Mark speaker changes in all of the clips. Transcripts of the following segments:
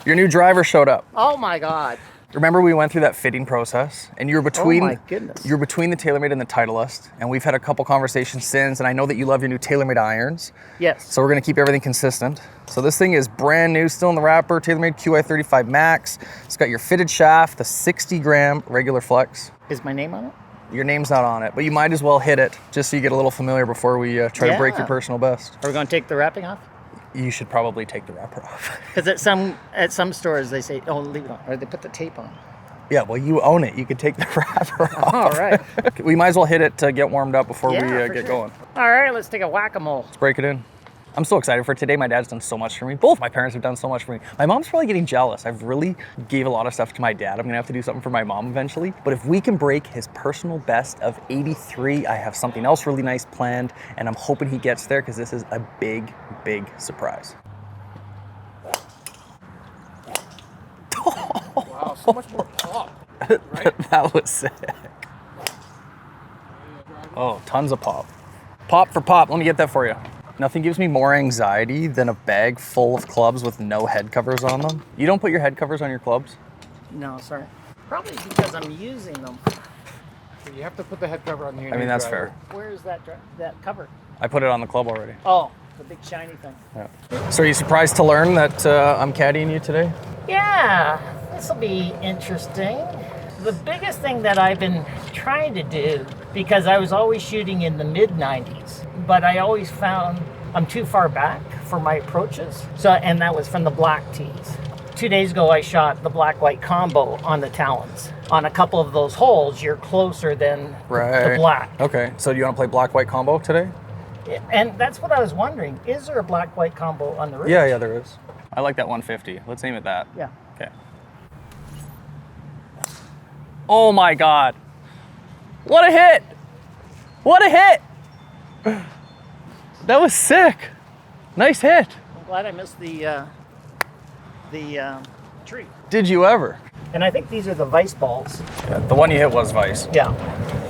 Speaker 1: Your new driver showed up.
Speaker 2: Oh my God.
Speaker 1: Remember we went through that fitting process and you're between,
Speaker 2: oh my goodness.
Speaker 1: You're between the TaylorMade and the Titleist, and we've had a couple conversations since, and I know that you love your new TaylorMade irons.
Speaker 2: Yes.
Speaker 1: So we're gonna keep everything consistent. So this thing is brand new, still in the wrapper, TaylorMade QI35 Max. It's got your fitted shaft, the 60 gram regular flex.
Speaker 2: Is my name on it?
Speaker 1: Your name's not on it, but you might as well hit it just so you get a little familiar before we try to break your personal best.
Speaker 2: Are we gonna take the wrapping off?
Speaker 1: You should probably take the wrapper off.
Speaker 2: Because at some stores they say, oh, leave it on, or they put the tape on.
Speaker 1: Yeah, well, you own it. You can take the wrapper off.
Speaker 2: All right.
Speaker 1: We might as well hit it to get warmed up before we get going.
Speaker 2: All right, let's take a whack-a-mole.
Speaker 1: Let's break it in. I'm so excited for today. My dad's done so much for me. Both my parents have done so much for me. My mom's probably getting jealous. I've really gave a lot of stuff to my dad. I'm gonna have to do something for my mom eventually. But if we can break his personal best of 83, I have something else really nice planned, and I'm hoping he gets there because this is a big, big surprise.
Speaker 3: Wow, so much more pop. Right?
Speaker 1: That was sick. Oh, tons of pop. Pop for pop. Let me get that for you. Nothing gives me more anxiety than a bag full of clubs with no head covers on them. You don't put your head covers on your clubs?
Speaker 2: No, sorry. Probably because I'm using them.
Speaker 3: You have to put the head cover on the
Speaker 1: I mean, that's fair.
Speaker 2: Where is that cover?
Speaker 1: I put it on the club already.
Speaker 2: Oh, the big shiny thing.
Speaker 1: Yeah. So are you surprised to learn that I'm caddying you today?
Speaker 2: Yeah, this will be interesting. The biggest thing that I've been trying to do, because I was always shooting in the mid-90s, but I always found I'm too far back for my approaches. And that was from the black tees. 2 days ago, I shot the black-white combo on the talons. On a couple of those holes, you're closer than the black.
Speaker 1: Okay, so do you want to play black-white combo today?
Speaker 2: And that's what I was wondering. Is there a black-white combo on the ridge?
Speaker 1: Yeah, there is. I like that 150. Let's aim at that.
Speaker 2: Yeah.
Speaker 1: Okay. Oh my God. What a hit. What a hit. That was sick. Nice hit.
Speaker 2: I'm glad I missed the tree.
Speaker 1: Did you ever?
Speaker 2: And I think these are the Vice balls.
Speaker 1: Yeah, the one you hit was Vice.
Speaker 2: Yeah.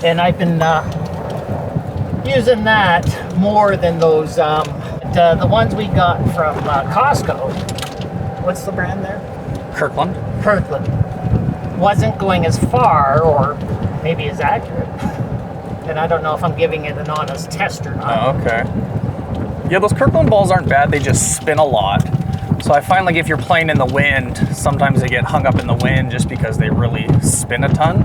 Speaker 2: And I've been using that more than those, the ones we got from Costco. What's the brand there?
Speaker 1: Kirkland. Wasn't
Speaker 2: going as far or maybe as accurate. And I don't know if I'm giving it an honest test or not.
Speaker 1: Oh, okay. Yeah, those Kirkland balls aren't bad. They just spin a lot. So I find like if you're playing in the wind, sometimes they get hung up in the wind just because they really spin a ton.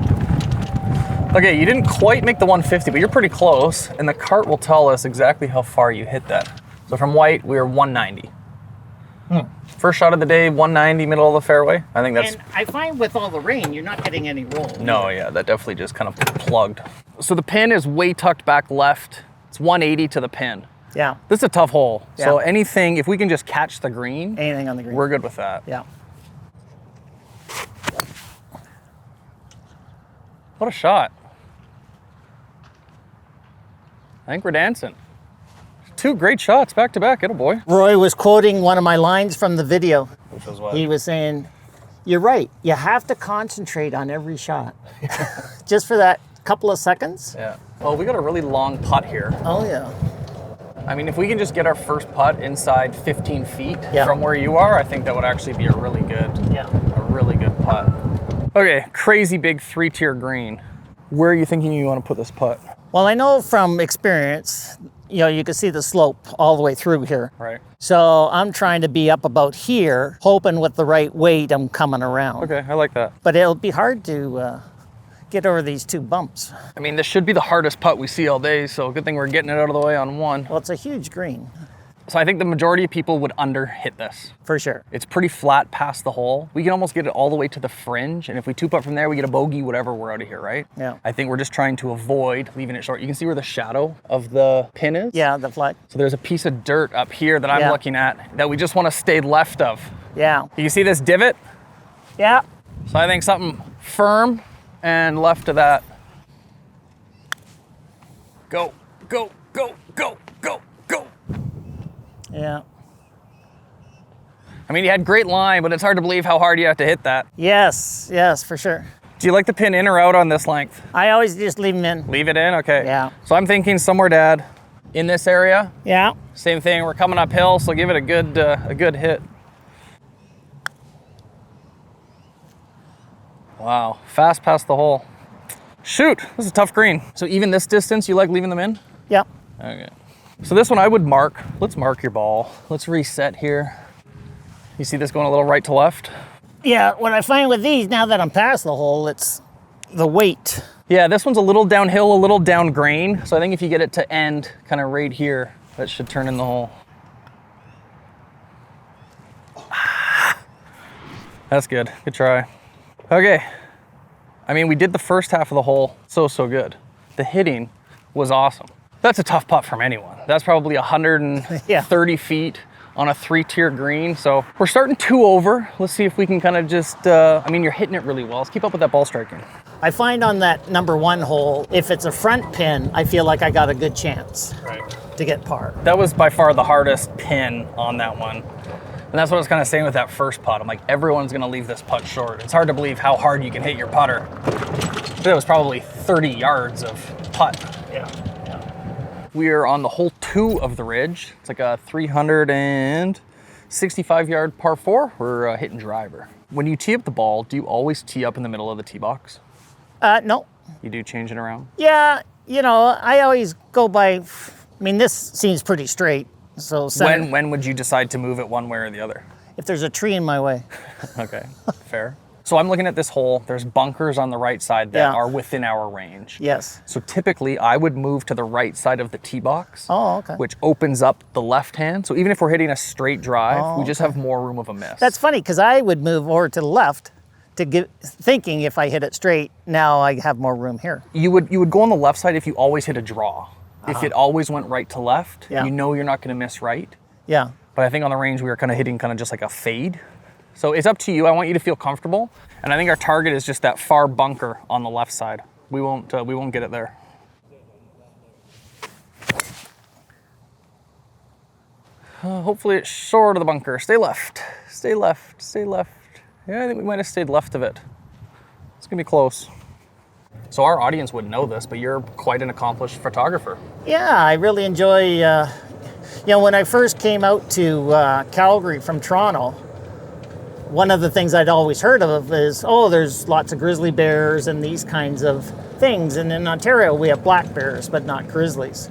Speaker 1: Okay, you didn't quite make the 150, but you're pretty close. And the cart will tell us exactly how far you hit that. So from white, we were 190. First shot of the day, 190, middle of the fairway. I think that's...
Speaker 2: And I find with all the rain, you're not getting any roll.
Speaker 1: No, yeah, that definitely just kind of plugged. So the pin is way tucked back left. It's 180 to the pin.
Speaker 2: Yeah.
Speaker 1: This is a tough hole.
Speaker 2: Yeah.
Speaker 1: So anything, if we can just catch the green,
Speaker 2: anything on the green,
Speaker 1: we're good with that.
Speaker 2: Yeah.
Speaker 1: What a shot. I think we're dancing. 2 great shots back to back, boy.
Speaker 2: Roy was quoting one of my lines from the video.
Speaker 1: Which was what?
Speaker 2: He was saying, you're right, you have to concentrate on every shot. Just for that couple of seconds.
Speaker 1: Yeah. Well, we got a really long putt here.
Speaker 2: Oh, yeah.
Speaker 1: I mean, if we can just get our first putt inside 15 feet
Speaker 2: Yeah.
Speaker 1: from where you are, I think that would actually be a really good putt. Okay, crazy big 3-tier green. Where are you thinking you want to put this putt?
Speaker 2: Well, I know from experience, you can see the slope all the way through here.
Speaker 1: Right.
Speaker 2: So I'm trying to be up about here, hoping with the right weight I'm coming around.
Speaker 1: Okay, I like that.
Speaker 2: But it'll be hard to get over these 2 bumps.
Speaker 1: I mean, this should be the hardest putt we see all day, so good thing we're getting it out of the way on one.
Speaker 2: Well, it's a huge green.
Speaker 1: So I think the majority of people would under-hit this.
Speaker 2: For sure.
Speaker 1: It's pretty flat past the hole. We can almost get it all the way to the fringe, and if we 2-putt from there, we get a bogey, whatever, we're out of here, right?
Speaker 2: Yeah.
Speaker 1: I think we're just trying to avoid leaving it short. You can see where the shadow of the pin is?
Speaker 2: Yeah, the flag.
Speaker 1: So there's a piece of dirt up here that I'm looking at that we just want to stay left of.
Speaker 2: Yeah.
Speaker 1: You see this divot?
Speaker 2: Yeah.
Speaker 1: So I think something firm and left of that. Go, go, go, go, go, go.
Speaker 2: Yeah.
Speaker 1: I mean, you had great line, but it's hard to believe how hard you have to hit that.
Speaker 2: Yes, for sure.
Speaker 1: Do you like the pin in or out on this length?
Speaker 2: I always just leave them in.
Speaker 1: Leave it in? Okay.
Speaker 2: Yeah.
Speaker 1: So I'm thinking somewhere, Dad, in this area.
Speaker 2: Yeah.
Speaker 1: Same thing, we're coming uphill, so give it a good hit. Wow, fast past the hole. Shoot, this is a tough green. So even this distance, you like leaving them in?
Speaker 2: Yeah.
Speaker 1: Okay. So this one I would mark. Let's mark your ball. Let's reset here. You see this going a little right to left?
Speaker 2: Yeah, what I find with these, now that I'm past the hole, it's the weight.
Speaker 1: Yeah, this one's a little downhill, a little down grain. So I think if you get it to end kind of right here, that should turn in the hole. That's good. Good try. Okay. I mean, we did the first half of the hole so good. The hitting was awesome. That's a tough putt from anyone. That's probably 130 feet on a 3-tier green. So we're starting 2 over. Let's see if we can kind of just, I mean, you're hitting it really well. Let's keep up with that ball striking.
Speaker 2: I find on that number 1 hole, if it's a front pin, I feel like I got a good chance to get par.
Speaker 1: That was by far the hardest pin on that one. And that's what I was kind of saying with that first putt. I'm like, everyone's going to leave this putt short. It's hard to believe how hard you can hit your putter. But it was probably 30 yards of putt.
Speaker 2: Yeah.
Speaker 1: We are on the hole 2 of the Ridge. It's like a 365-yard par 4. We're hitting driver. When you tee up the ball, do you always tee up in the middle of the tee box?
Speaker 2: No.
Speaker 1: You do change it around?
Speaker 2: Yeah, you know, I always go by, I mean, this seems pretty straight. So
Speaker 1: when would you decide to move it one way or the other?
Speaker 2: If there's a tree in my way.
Speaker 1: Okay, fair. So I'm looking at this hole. There's bunkers on the right side that are within our range.
Speaker 2: Yes.
Speaker 1: So typically I would move to the right side of the tee box,
Speaker 2: which
Speaker 1: opens up the left hand. So even if we're hitting a straight drive, we just have more room of a miss.
Speaker 2: That's funny because I would move over to the left to get, thinking if I hit it straight, now I have more room here.
Speaker 1: You would go on the left side if you always hit a draw. If it always went right to left, you know you're not going to miss right.
Speaker 2: Yeah.
Speaker 1: But I think on the range we were kind of hitting kind of just like a fade. So it's up to you. I want you to feel comfortable. And I think our target is just that far bunker on the left side. We won't get it there. Hopefully it's short of the bunker. Stay left, stay left, stay left. Yeah, I think we might have stayed left of it. It's gonna be close. So our audience would know this, but you're quite an accomplished photographer.
Speaker 2: Yeah, I really enjoy, you know, when I first came out to Calgary from Toronto, one of the things I'd always heard of is, oh, there's lots of grizzly bears and these kinds of things. And in Ontario, we have black bears, but not grizzlies.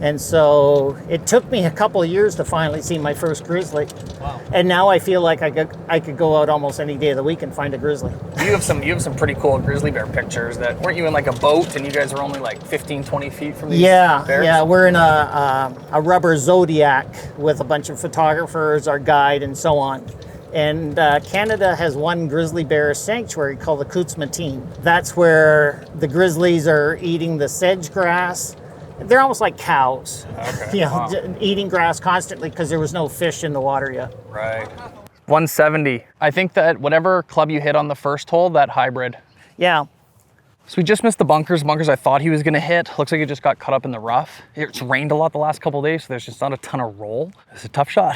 Speaker 2: And so it took me a couple of years to finally see my first grizzly. Wow. And now I feel like I could go out almost any day of the week and find a grizzly. You have some pretty cool grizzly bear pictures. That weren't you in like a boat and you guys were only like 15, 20 feet from these bears? Yeah, we're in a rubber Zodiac with a bunch of photographers, our guide, and so on. And Canada has one grizzly bear sanctuary called the Cubitt. That's where the grizzlies are eating the sedge grass. They're almost like cows, eating grass constantly because there was no fish in the water yet. Right. 170. I think that whatever club you hit on the first hole, that hybrid. Yeah. So we just missed the bunkers I thought he was going to hit. Looks like it just got caught up in the rough. It's rained a lot the last couple of days, so there's just not a ton of roll. It's a tough shot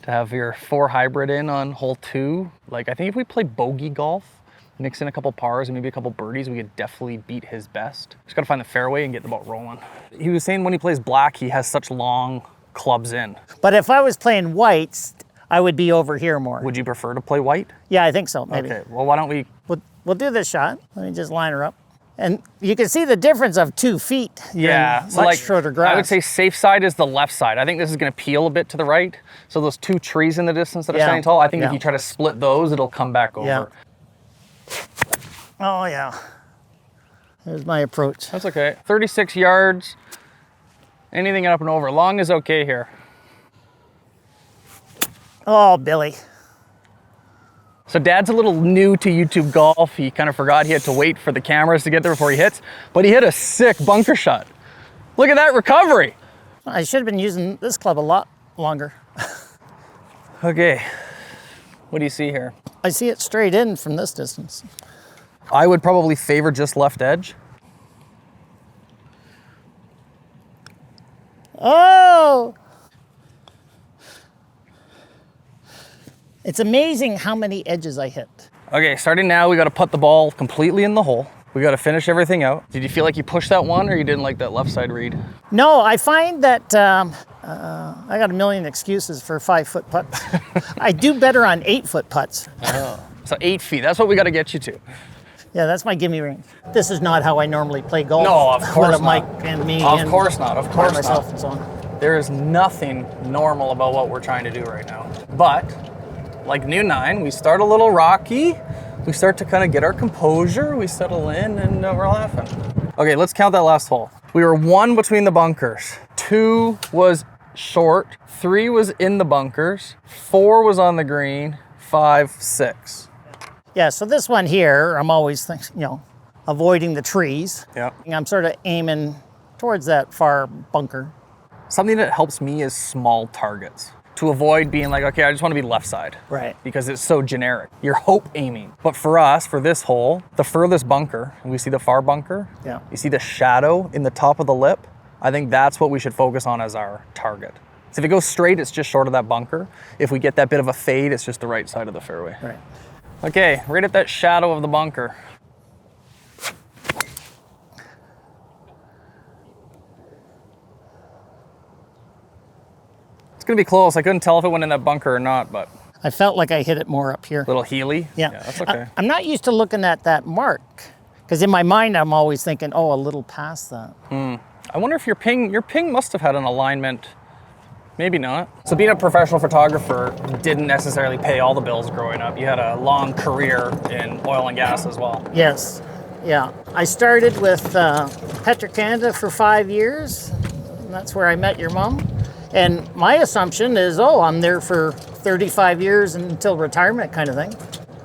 Speaker 2: to have your 4 hybrid in on hole 2. Like, I think if we play bogey golf, mix in a couple pars and maybe a couple birdies, we could definitely beat his best. Just gotta find the fairway and get the ball rolling. He was saying when he plays black, he has such long clubs in. But if I was playing whites, I would be over here more. Would you prefer to play white? Yeah, I think so, maybe. Okay, well, why don't we... We'll do this shot. Let me just line her up. And you can see the difference of 2 feet. Yeah, so much shorter grass. I would say safe side is the left side. I think this is gonna peel a bit to the right. So those 2 trees in the distance that are standing tall, I think if you try to split those, it'll come back over. Yeah. Oh yeah, there's my approach. That's okay. 36 yards, anything up and over. Long is okay here. Oh, Billy. So Dad's a little new to YouTube golf. He kind of forgot he had to wait for the cameras to get there before he hits, but he hit a sick bunker shot. Look at that recovery. I should have been using this club a lot longer. Okay, what do you see here? I see it straight in from this distance. I would probably favor just left edge. Oh! It's amazing how many edges I hit. Okay, starting now, we got to put the ball completely in the hole. We got to finish everything out. Did you feel like you pushed that one or you didn't like that left side read? No, I find that I got a million excuses for 5-foot putts. I do better on 8-foot putts. Oh.
Speaker 1: So 8 feet, that's what we gotta get you to.
Speaker 2: Yeah, that's my gimme range. This is not how I normally play golf.
Speaker 1: No, of course
Speaker 2: with Mike
Speaker 1: not.
Speaker 2: and me.
Speaker 1: Of
Speaker 2: and
Speaker 1: course not, of course
Speaker 2: myself
Speaker 1: not.
Speaker 2: and so on.
Speaker 1: There is nothing normal about what we're trying to do right now. But, like new 9, we start a little rocky. We start to kind of get our composure. We settle in and we're laughing. Okay, let's count that last hole. We were 1 between the bunkers. 2 was short. 3 was in the bunkers. 4 was on the green. 5, 6.
Speaker 2: Yeah, so this one here, I'm always thinking, avoiding the trees.
Speaker 1: Yeah.
Speaker 2: I'm sort of aiming towards that far bunker.
Speaker 1: Something that helps me is small targets. To avoid being like, okay, I just want to be left side.
Speaker 2: Right.
Speaker 1: Because it's so generic. You're hope aiming. But for us, for this hole, the furthest bunker, and we see the far bunker,
Speaker 2: Yeah.
Speaker 1: you see the shadow in the top of the lip, I think that's what we should focus on as our target. So if it goes straight, it's just short of that bunker. If we get that bit of a fade, it's just the right side of the fairway.
Speaker 2: Right.
Speaker 1: Okay, right at that shadow of the bunker. It's gonna be close. I couldn't tell if it went in that bunker or not, but
Speaker 2: I felt like I hit it more up here.
Speaker 1: little Healy.
Speaker 2: Yeah.
Speaker 1: That's okay.
Speaker 2: I'm not used to looking at that mark because in my mind, I'm always thinking, oh, a little past that.
Speaker 1: I wonder if your ping must have had an alignment. Maybe not. So being a professional photographer didn't necessarily pay all the bills growing up. You had a long career in oil and gas as well.
Speaker 2: Yes. Yeah. I started with Petro-Canada for 5 years. And that's where I met your mom. And my assumption is, I'm there for 35 years until retirement kind of thing.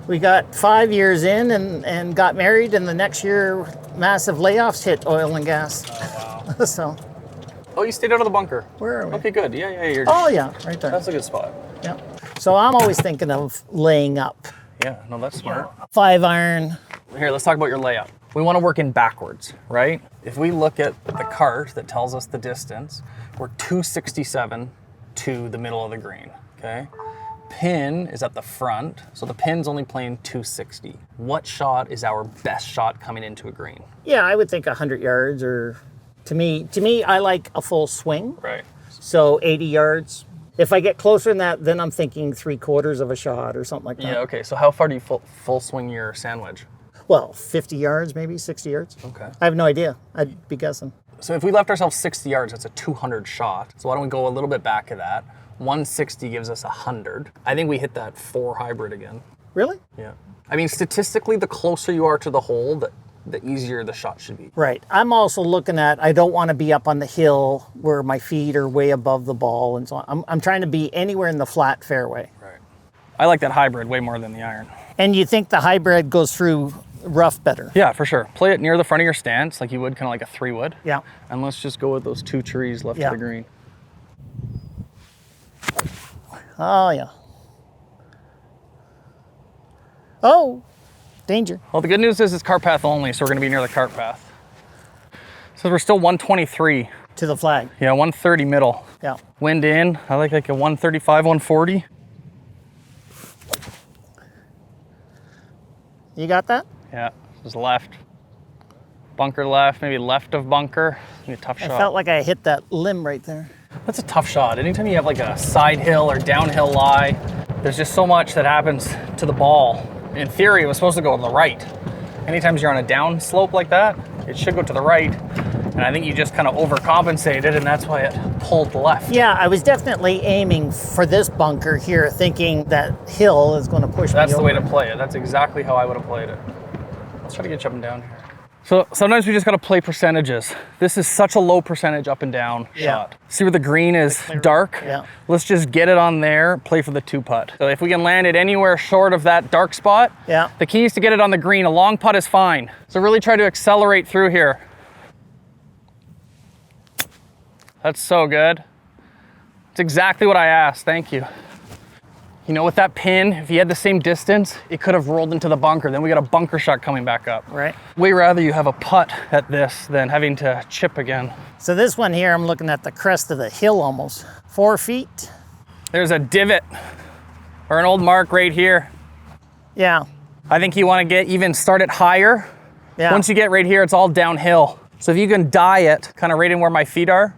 Speaker 2: We got 5 years in and got married, and the next year, massive layoffs hit oil and gas.
Speaker 1: Oh, wow.
Speaker 2: So,
Speaker 1: Oh, you stayed out of the bunker.
Speaker 2: where are we?
Speaker 1: Okay, good. Yeah, you're
Speaker 2: Oh, yeah, right there.
Speaker 1: That's a good spot.
Speaker 2: Yeah. So I'm always thinking of laying up.
Speaker 1: Yeah, no, that's smart.
Speaker 2: 5 iron.
Speaker 1: Here, let's talk about your layup. We want to work in backwards, right? If we look at the cart that tells us the distance, we're 267 to the middle of the green, okay? Pin is at the front, so the pin's only playing 260. What shot is our best shot coming into a green?
Speaker 2: Yeah, I would think 100 yards or to me, I like a full swing.
Speaker 1: Right.
Speaker 2: So 80 yards. If I get closer than that, then I'm thinking 3/4 of a shot or something like that.
Speaker 1: Yeah, okay. So how far do you full swing your sand wedge?
Speaker 2: Well, 50 yards, maybe 60 yards.
Speaker 1: Okay.
Speaker 2: I have no idea. I'd be guessing.
Speaker 1: So if we left ourselves 60 yards, that's a 200 shot. So why don't we go a little bit back of that? 160 gives us 100. I think we hit that 4 hybrid again.
Speaker 2: Really?
Speaker 1: Yeah. I mean, statistically, the closer you are to the hole, the easier the shot should be.
Speaker 2: Right. I'm also looking at, I don't want to be up on the hill where my feet are way above the ball and so on. I'm trying to be anywhere in the flat fairway.
Speaker 1: Right. I like that hybrid way more than the iron.
Speaker 2: And you think the hybrid goes through rough better?
Speaker 1: Yeah, for sure. Play it near the front of your stance like you would, kind of like a 3 wood.
Speaker 2: Yeah.
Speaker 1: And let's just go with those 2 trees left
Speaker 2: Yeah.
Speaker 1: of the green.
Speaker 2: Oh, yeah. Oh, danger.
Speaker 1: Well, the good news is it's cart path only, so we're going to be near the cart path. So we're still 123.
Speaker 2: To the flag.
Speaker 1: Yeah, 130 middle.
Speaker 2: Yeah.
Speaker 1: Wind in, I like a 135, 140.
Speaker 2: You got that?
Speaker 1: Yeah, just left. Bunker left, maybe left of bunker. Maybe a tough
Speaker 2: I
Speaker 1: shot.
Speaker 2: felt like I hit that limb right there.
Speaker 1: That's a tough shot. Anytime you have like a side hill or downhill lie, there's just so much that happens to the ball. In theory, it was supposed to go to the right. Anytime you're on a down slope like that, it should go to the right. And I think you just kind of overcompensated, and that's why it pulled left.
Speaker 2: Yeah, I was definitely aiming for this bunker here, thinking that hill is going to push me
Speaker 1: That's the way
Speaker 2: over.
Speaker 1: to play it. That's exactly how I would have played it. Let's try to get you up and down here. So sometimes we just got to play percentages. This is such a low percentage up and down shot. See where the green is dark?
Speaker 2: Yeah.
Speaker 1: Let's just get it on there, play for the 2 putt. So if we can land it anywhere short of that dark spot,
Speaker 2: Yeah.
Speaker 1: the key is to get it on the green. A long putt is fine. So really try to accelerate through here. That's so good. It's exactly what I asked, thank you. You know, with that pin, if you had the same distance, it could have rolled into the bunker. Then we got a bunker shot coming back up.
Speaker 2: Right.
Speaker 1: Way rather you have a putt at this than having to chip again.
Speaker 2: So this one here, I'm looking at the crest of the hill almost. 4 feet.
Speaker 1: There's a divot or an old mark right here.
Speaker 2: Yeah.
Speaker 1: I think you want to start it higher.
Speaker 2: Yeah.
Speaker 1: Once you get right here, it's all downhill. So if you can die it kind of right in where my feet are,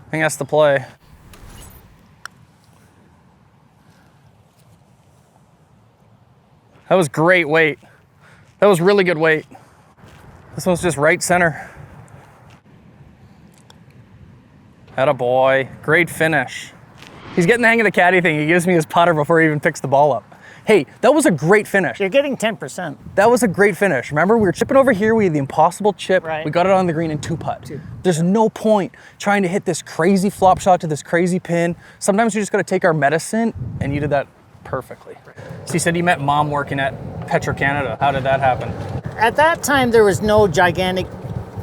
Speaker 1: I think that's the play. That was great weight. That was really good weight. This one's just right center. Atta boy. Great finish. He's getting the hang of the caddy thing. He gives me his putter before he even picks the ball up. Hey, that was a great finish.
Speaker 2: You're getting 10%.
Speaker 1: That was a great finish. Remember, we were chipping over here. We had the impossible chip.
Speaker 2: Right.
Speaker 1: We got it on the green in 2-putt. There's no point trying to hit this crazy flop shot to this crazy pin. Sometimes we just got to take our medicine, and you did that perfectly. So you said you met Mom working at Petro-Canada. How did that happen?
Speaker 2: At that time, there was no gigantic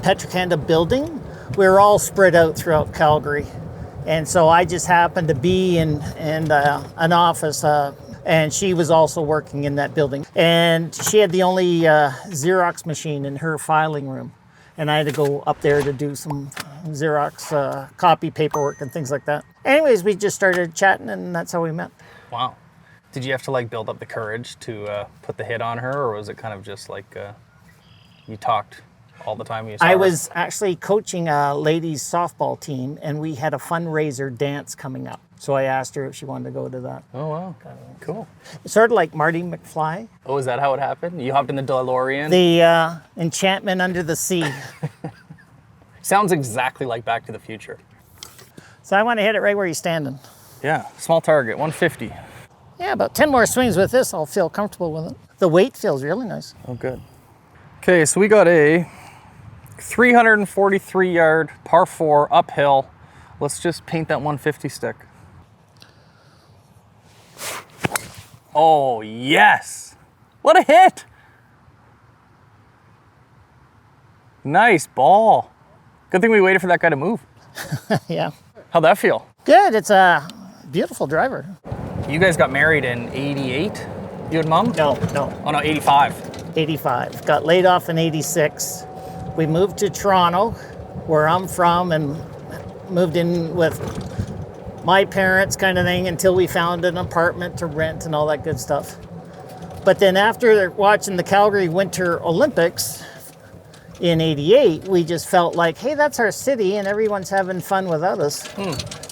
Speaker 2: Petro-Canada building. We were all spread out throughout Calgary. And so I just happened to be in an office, and she was also working in that building. And she had the only Xerox machine in her filing room. And I had to go up there to do some Xerox copy paperwork and things like that. Anyways, we just started chatting, and that's how we met.
Speaker 1: Wow. Did you have to like build up the courage to put the hit on her, or was it kind of just like you talked all the time? You saw
Speaker 2: I
Speaker 1: her?
Speaker 2: was actually coaching a ladies softball team, and we had a fundraiser dance coming up. So I asked her if she wanted to go to that.
Speaker 1: Oh, wow. Cool.
Speaker 2: Sort of like Marty McFly.
Speaker 1: Oh, is that how it happened? You hopped in the DeLorean?
Speaker 2: The Enchantment Under the Sea.
Speaker 1: Sounds exactly like Back to the Future.
Speaker 2: So I want to hit it right where you're standing.
Speaker 1: Yeah, small target, 150.
Speaker 2: Yeah, about 10 more swings with this, I'll feel comfortable with it. The weight feels really nice.
Speaker 1: Oh, good. Okay, so we got a 343 yard par 4 uphill. Let's just paint that 150 stick. Oh, yes. What a hit. Nice ball. Good thing we waited for that guy to move.
Speaker 2: Yeah.
Speaker 1: How'd that feel?
Speaker 2: Good, it's a beautiful driver.
Speaker 1: You guys got married in 88? You and Mom?
Speaker 2: No.
Speaker 1: Oh, no, 85.
Speaker 2: 85. Got laid off in 86. We moved to Toronto, where I'm from, and moved in with my parents kind of thing until we found an apartment to rent and all that good stuff. But then after watching the Calgary Winter Olympics in 88, we just felt like, hey, that's our city and everyone's having fun without us.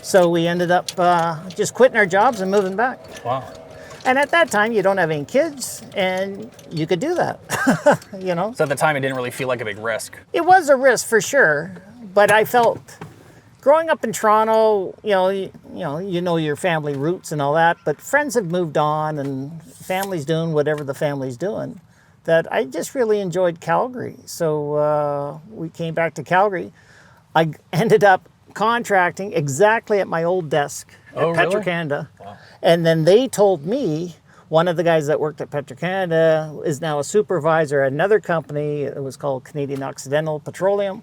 Speaker 2: So we ended up just quitting our jobs and moving back.
Speaker 1: Wow.
Speaker 2: And at that time, you don't have any kids, and you could do that, you know?
Speaker 1: So at the time, it didn't really feel like a big risk.
Speaker 2: It was a risk for sure, but I felt growing up in Toronto, you know your family roots and all that, but friends have moved on and family's doing whatever the family's doing, that I just really enjoyed Calgary. So we came back to Calgary. I ended up contracting exactly at my old desk at
Speaker 1: Oh, really?
Speaker 2: Petro-Canada.
Speaker 1: Wow.
Speaker 2: And then they told me, one of the guys that worked at Petro-Canada is now a supervisor at another company. It was called Canadian Occidental Petroleum.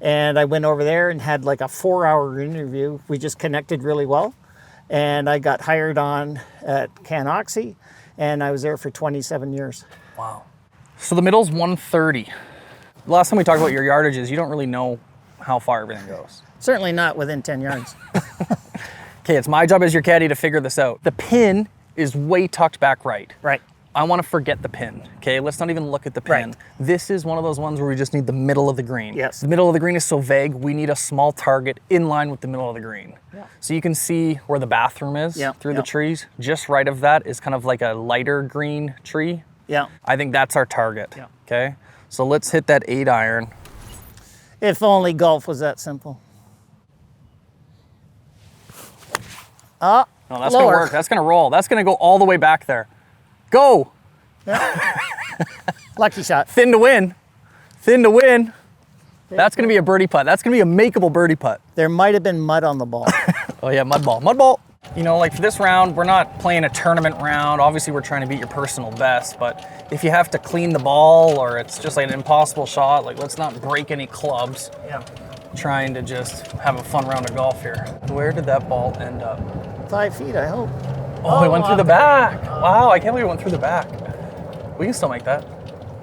Speaker 2: And I went over there and had like a 4-hour interview. We just connected really well. And I got hired on at CanOxy, and I was there for 27 years.
Speaker 1: Wow. So the middle's 130. Last time we talked about your yardages, you don't really know how far everything goes.
Speaker 2: Certainly not within 10 yards.
Speaker 1: Okay, it's my job as your caddy to figure this out. The pin is way tucked back right.
Speaker 2: Right.
Speaker 1: I want to forget the pin, okay? Let's not even look at the pin.
Speaker 2: Right.
Speaker 1: This is one of those ones where we just need the middle of the green.
Speaker 2: Yes.
Speaker 1: The middle of the green is so vague, we need a small target in line with the middle of the green.
Speaker 2: Yeah.
Speaker 1: So you can see where the bathroom is through the trees. Just right of that is kind of like a lighter green tree.
Speaker 2: Yeah.
Speaker 1: I think that's our target,
Speaker 2: Yeah.
Speaker 1: okay? So let's hit that 8 iron.
Speaker 2: If only golf was that simple.
Speaker 1: No, that's
Speaker 2: lower.
Speaker 1: gonna work, that's gonna roll. That's gonna go all the way back there. Go!
Speaker 2: Lucky shot.
Speaker 1: Thin to win. Thin to win. That's gonna be a birdie putt. That's gonna be a makeable birdie putt.
Speaker 2: There might have been mud on the ball.
Speaker 1: Oh yeah, mud ball, mud ball. You know, like for this round, we're not playing a tournament round. Obviously, we're trying to beat your personal best, but if you have to clean the ball or it's just like an impossible shot, like let's not break any clubs.
Speaker 2: Yeah.
Speaker 1: Trying to just have a fun round of golf here. Where did that ball end up?
Speaker 2: 5 feet, I hope.
Speaker 1: Oh, it went through the back. Wow, I can't believe it went through the back. We can still make that.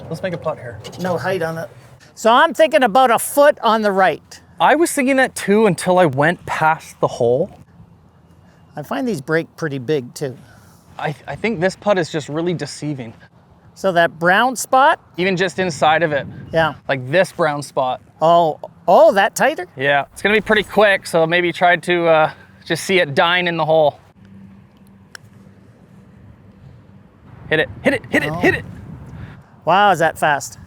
Speaker 1: Let's make a putt here.
Speaker 2: No height on it. So I'm thinking about a foot on the right.
Speaker 1: I was thinking that too until I went past the hole.
Speaker 2: I find these break pretty big too.
Speaker 1: I think this putt is just really deceiving.
Speaker 2: So that brown spot?
Speaker 1: Even just inside of it.
Speaker 2: Yeah.
Speaker 1: Like this brown spot.
Speaker 2: Oh, that tighter?
Speaker 1: Yeah, it's gonna be pretty quick, so maybe try to just see it dying in the hole. Hit it, hit it, hit it, hit it.
Speaker 2: Wow, is that fast?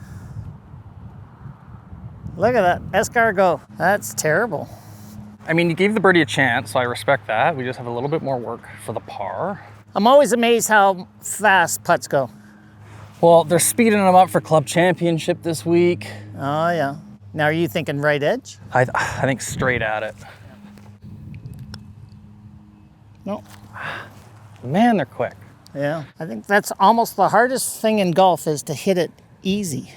Speaker 2: Look at that, escargot. That's terrible.
Speaker 1: I mean, you gave the birdie a chance, so I respect that. We just have a little bit more work for the par.
Speaker 2: I'm always amazed how fast putts go.
Speaker 1: Well, they're speeding them up for club championship this week.
Speaker 2: Oh yeah. Now are you thinking right edge?
Speaker 1: I think straight at it.
Speaker 2: No.
Speaker 1: Man, they're quick.
Speaker 2: Yeah. I think that's almost the hardest thing in golf is to hit it easy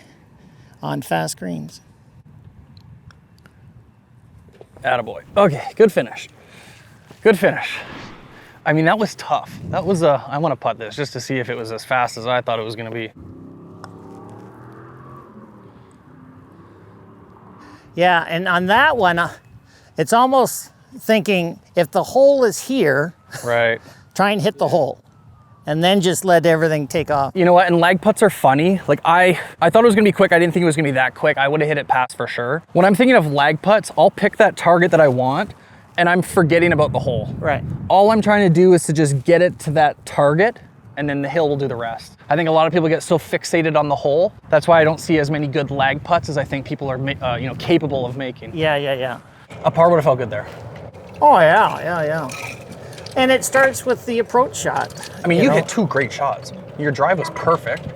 Speaker 2: on fast greens.
Speaker 1: Attaboy. Okay, good finish. Good finish. I mean, that was tough. That was I want to putt this just to see if it was as fast as I thought it was going to be.
Speaker 2: Yeah, and on that one, it's almost thinking if the hole is here,
Speaker 1: Right.
Speaker 2: try and hit the hole and then just let everything take off.
Speaker 1: You know what? And lag putts are funny. Like I thought it was going to be quick. I didn't think it was going to be that quick. I would have hit it past for sure. When I'm thinking of lag putts, I'll pick that target that I want and I'm forgetting about the hole.
Speaker 2: Right.
Speaker 1: All I'm trying to do is to just get it to that target and then the hill will do the rest. I think a lot of people get so fixated on the hole. That's why I don't see as many good lag putts as I think people are capable of making.
Speaker 2: Yeah.
Speaker 1: A par would have felt good there.
Speaker 2: Oh, yeah. And it starts with the approach shot.
Speaker 1: I mean, you
Speaker 2: know?
Speaker 1: hit 2 great shots. Your drive was perfect,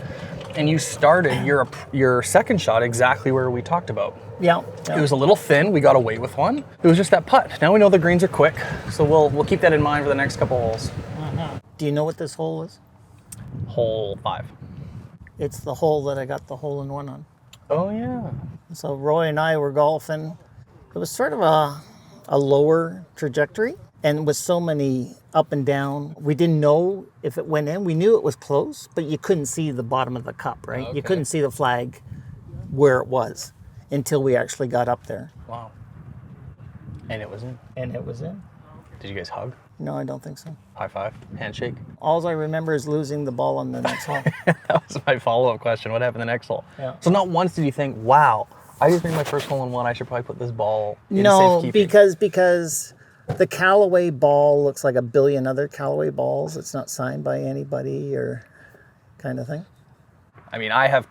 Speaker 1: and you started your second shot exactly where we talked about.
Speaker 2: Yeah.
Speaker 1: It was a little thin. We got away with one. It was just that putt. Now we know the greens are quick, so we'll keep that in mind for the next couple holes.
Speaker 2: Do you know what this hole is?
Speaker 1: Hole 5.
Speaker 2: It's the hole that I got the hole-in-one on.
Speaker 1: Oh yeah.
Speaker 2: So Roy and I were golfing. It was sort of a lower trajectory, and with so many up and down, we didn't know if it went in. We knew it was close, but you couldn't see the bottom of the cup, right?
Speaker 1: Okay.
Speaker 2: You couldn't see the flag where it was until we actually got up there.
Speaker 1: Wow. And it was in.
Speaker 2: And it was in.
Speaker 1: Did you guys hug?
Speaker 2: No, I don't think so.
Speaker 1: High five? Handshake?
Speaker 2: All I remember is losing the ball on the next hole.
Speaker 1: That was my follow-up question. What happened the next hole?
Speaker 2: Yeah.
Speaker 1: So not once did you think, wow, I just made my first hole-in-one. I should probably put this ball in
Speaker 2: No,
Speaker 1: safekeeping.
Speaker 2: because the Callaway ball looks like a billion other Callaway balls. It's not signed by anybody or kind of thing.
Speaker 1: I mean, I have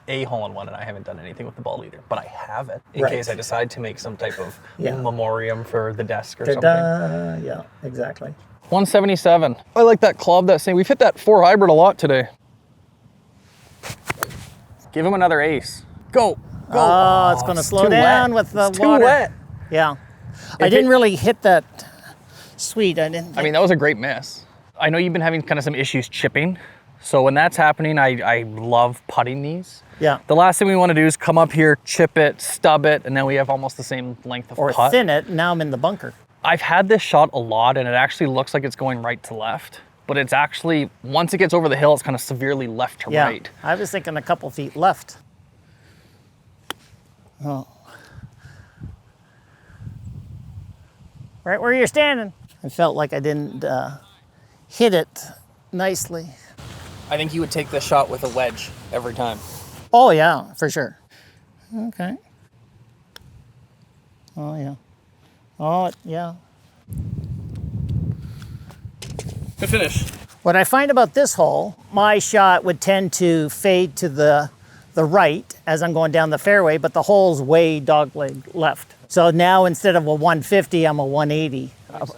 Speaker 1: a hole-in-one and I haven't done anything with the ball either, but I have it in
Speaker 2: Right.
Speaker 1: case I decide to make some type of
Speaker 2: Yeah.
Speaker 1: memoriam for the desk or something.
Speaker 2: Ta-da! Yeah, exactly.
Speaker 1: 177. I like that club, that same. We've hit that 4 hybrid a lot today. Give him another ace. Go. Go.
Speaker 2: Oh, it's going to slow
Speaker 1: too
Speaker 2: down
Speaker 1: wet.
Speaker 2: with the
Speaker 1: It's
Speaker 2: water.
Speaker 1: too wet.
Speaker 2: Yeah. I
Speaker 1: If
Speaker 2: didn't
Speaker 1: it-
Speaker 2: really hit that sweet. I didn't.
Speaker 1: I mean, that was a great miss. I know you've been having kind of some issues chipping. So when that's happening, I love putting these.
Speaker 2: Yeah.
Speaker 1: The last thing we want to do is come up here, chip it, stub it, and then we have almost the same length of
Speaker 2: Or
Speaker 1: putt.
Speaker 2: thin it. Now I'm in the bunker.
Speaker 1: I've had this shot a lot, and it actually looks like it's going right to left. But it's actually, once it gets over the hill, it's kind of severely left to
Speaker 2: Yeah.
Speaker 1: right.
Speaker 2: I was thinking a couple feet left. Oh. Right where you're standing. I felt like I didn't hit it nicely.
Speaker 1: I think you would take this shot with a wedge every time.
Speaker 2: Oh, yeah, for sure. Okay. Oh, yeah. Oh, yeah.
Speaker 1: Good finish.
Speaker 2: What I find about this hole, my shot would tend to fade to the right as I'm going down the fairway, but the hole's way dogleg left. So now instead of a 150, I'm a 180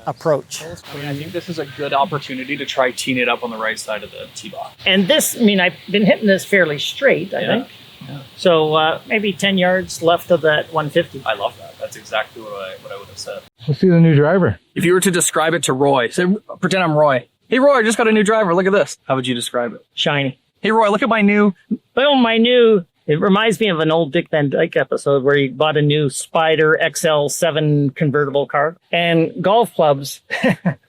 Speaker 2: approach.
Speaker 1: I mean, I think this is a good opportunity to try teeing it up on the right side of the tee box.
Speaker 2: And this, I mean, I've been hitting this fairly straight, I think.
Speaker 1: Yeah.
Speaker 2: So maybe 10 yards left of that 150.
Speaker 1: I love that. That's exactly what I would have said.
Speaker 3: Let's see the new driver.
Speaker 1: If you were to describe it to Roy, say, pretend I'm Roy. Hey, Roy, I just got a new driver. Look at this. How would you describe it?
Speaker 2: Shiny.
Speaker 1: Hey, Roy, look at my new...
Speaker 2: Well, my new, it reminds me of an old Dick Van Dyke episode where he bought a new Spider XL7 convertible car. And golf clubs,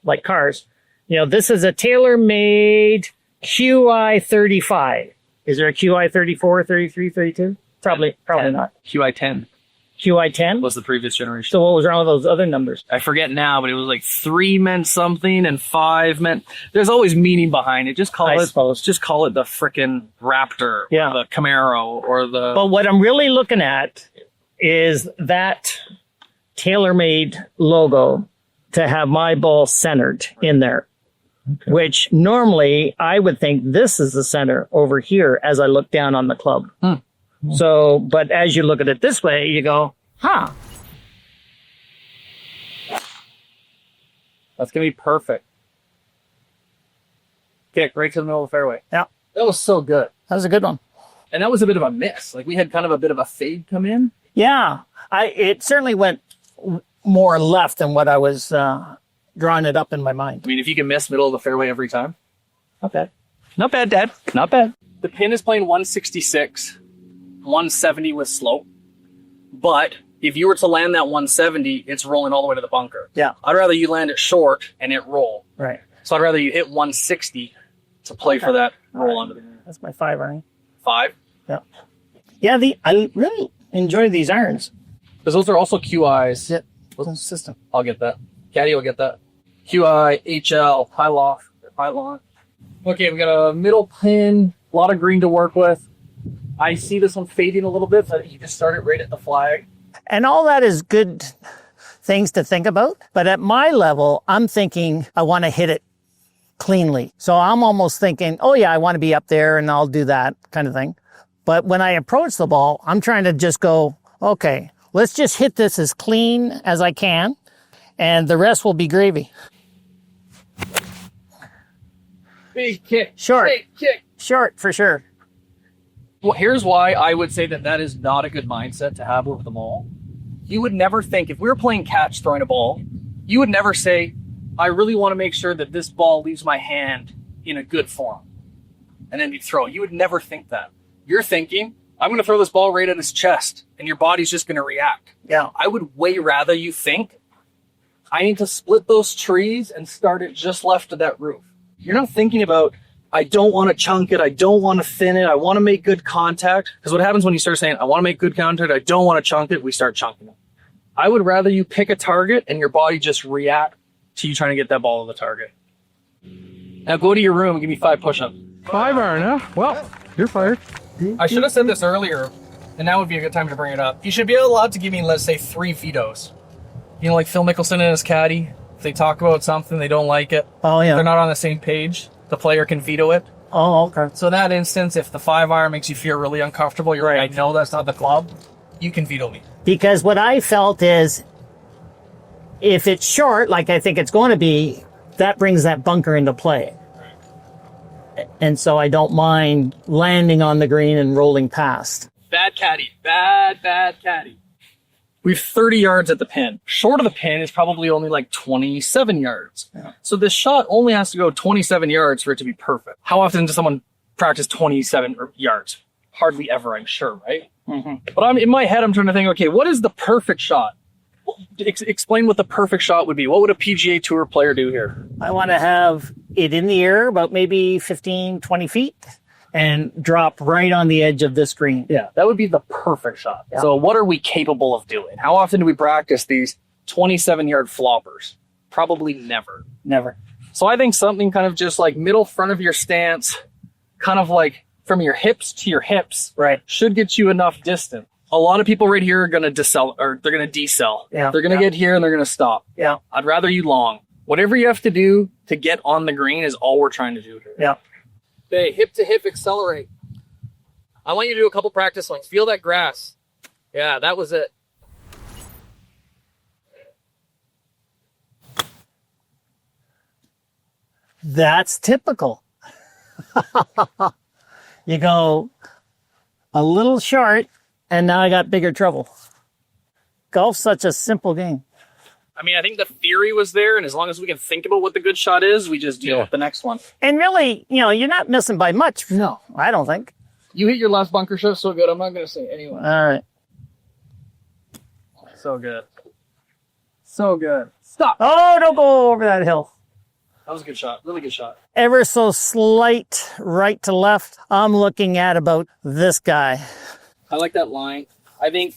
Speaker 2: like cars, you know, this is a tailor-made QI 35. Is there a QI 34, 33, 32? Probably
Speaker 1: 10.
Speaker 2: not.
Speaker 1: QI 10
Speaker 2: QI 10?
Speaker 1: was the previous generation.
Speaker 2: So what was wrong with those other numbers?
Speaker 1: I forget now, but it was like 3 meant something and 5 meant... There's always meaning behind it. Just call
Speaker 2: I
Speaker 1: it
Speaker 2: suppose.
Speaker 1: Just call it the frickin' Raptor,
Speaker 2: Yeah.
Speaker 1: or the Camaro, or the...
Speaker 2: But what I'm really looking at is that tailor-made logo to have my ball centered in there. which normally I would think this is the center over here as I look down on the club. So, but as you look at it this way, you go, huh.
Speaker 1: That's going to be perfect. Kick right to the middle of the fairway.
Speaker 2: Yeah.
Speaker 1: That was so good.
Speaker 2: That was a good one.
Speaker 1: And that was a bit of a miss. Like we had kind of a bit of a fade come in.
Speaker 2: Yeah. It certainly went more left than what I was drawing it up in my mind.
Speaker 1: I mean, if you can miss middle of the fairway every time.
Speaker 2: Not bad.
Speaker 1: Not bad, Dad. Not bad. The pin is playing 166, 170 with slope. But if you were to land that 170, it's rolling all the way to the bunker.
Speaker 2: Yeah.
Speaker 1: I'd rather you land it short and it roll.
Speaker 2: Right.
Speaker 1: So I'd rather you hit 160 to play for that roll onto the green.
Speaker 2: That's my 5 iron.
Speaker 1: 5?
Speaker 2: Yeah. Yeah, I really enjoy these irons.
Speaker 1: Because those are also QIs.
Speaker 2: Yeah. Consistent.
Speaker 1: I'll get that. Caddie will get that. QI, HL, high loft, high launch. Okay, we got a middle pin, a lot of green to work with. I see this one fading a little bit, but you just start it right at the flag.
Speaker 2: And all that is good things to think about. But at my level, I'm thinking I want to hit it cleanly. So I'm almost thinking, oh yeah, I want to be up there and I'll do that kind of thing. But when I approach the ball, I'm trying to just go, okay, let's just hit this as clean as I can. And the rest will be gravy.
Speaker 1: Big kick.
Speaker 2: Short.
Speaker 1: Big kick.
Speaker 2: Short, for sure.
Speaker 1: Well, here's why I would say that that is not a good mindset to have over the ball. You would never think, if we were playing catch throwing a ball, you would never say, I really want to make sure that this ball leaves my hand in a good form. And then you throw it. You would never think that. You're thinking, I'm going to throw this ball right at his chest, and your body's just going to react.
Speaker 2: Yeah.
Speaker 1: I would way rather you think, I need to split those trees and start it just left of that roof. You're not thinking about, I don't want to chunk it, I don't want to thin it, I want to make good contact. Because what happens when you start saying, I want to make good contact, I don't want to chunk it, we start chunking it. I would rather you pick a target and your body just react to you trying to get that ball to the target. Now go to your room and give me 5 push-ups.
Speaker 3: 5 iron, huh? Well, you're fired.
Speaker 1: I should have said this earlier, and now would be a good time to bring it up. You should be allowed to give me, let's say, 3 vetoes. You know, like Phil Mickelson and his caddy, if they talk about something, they don't like it,
Speaker 2: Oh, yeah.
Speaker 1: they're not on the same page, the player can veto it.
Speaker 2: Oh, okay.
Speaker 1: So in that instance, if the 5 iron makes you feel really uncomfortable, you're right, I know that's not the club, you can veto me.
Speaker 2: Because what I felt is, if it's short, like I think it's going to be, that brings that bunker into play. And so I don't mind landing on the green and rolling past.
Speaker 1: Bad caddy. Bad caddy. We have 30 yards at the pin. Short of the pin is probably only like 27 yards.
Speaker 2: Yeah.
Speaker 1: So this shot only has to go 27 yards for it to be perfect. How often does someone practice 27 yards? Hardly ever, I'm sure, right?
Speaker 2: Mm-hmm.
Speaker 1: But in my head, I'm trying to think, okay, what is the perfect shot? Explain what the perfect shot would be. What would a PGA Tour player do here?
Speaker 2: I want to have it in the air about maybe 15, 20 feet and drop right on the edge of this green.
Speaker 1: Yeah, that would be the perfect shot.
Speaker 2: Yeah.
Speaker 1: So what are we capable of doing? How often do we practice these 27-yard floppers? Probably never.
Speaker 2: Never.
Speaker 1: So I think something kind of just like middle front of your stance, kind of like from your hips to your hips,
Speaker 2: Right.
Speaker 1: should get you enough distance. A lot of people right here are going to decel, or they're going to decel.
Speaker 2: Yeah.
Speaker 1: They're going to get here and they're going to stop.
Speaker 2: Yeah.
Speaker 1: I'd rather you long. Whatever you have to do to get on the green is all we're trying to do here.
Speaker 2: Yeah.
Speaker 1: Okay, hip to hip accelerate. I want you to do a couple practice swings. Feel that grass. Yeah, that was it.
Speaker 2: That's typical. You go a little short, and now I got bigger trouble. Golf's such a simple game.
Speaker 1: I mean, I think the theory was there, and as long as we can think about what the good shot is, we just deal with the next one.
Speaker 2: And really, you're not missing by much.
Speaker 1: No.
Speaker 2: I don't think.
Speaker 1: You hit your last bunker shot so good, I'm not going to say anyway.
Speaker 2: All right.
Speaker 1: So good. So good. Stop.
Speaker 2: Oh, don't go over that hill.
Speaker 1: That was a good shot. Really good shot.
Speaker 2: Ever so slight right to left. I'm looking at about this guy.
Speaker 1: I like that line. I think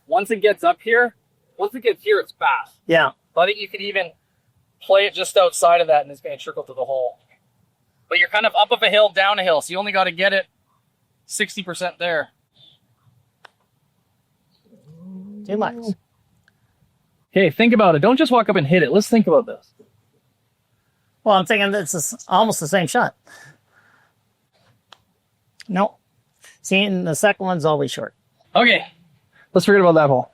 Speaker 1: once it gets up here, it's fast.
Speaker 2: Yeah.
Speaker 1: So I think you could even play it just outside of that and it's going to trickle to the hole. But you're kind of up of a hill, down a hill, so you only got to get it 60% there.
Speaker 2: Too much.
Speaker 1: Okay, think about it. Don't just walk up and hit it. Let's think about this.
Speaker 2: Well, I'm thinking it's almost the same shot. No. See, and the second one's always short.
Speaker 1: Okay, let's forget about that hole.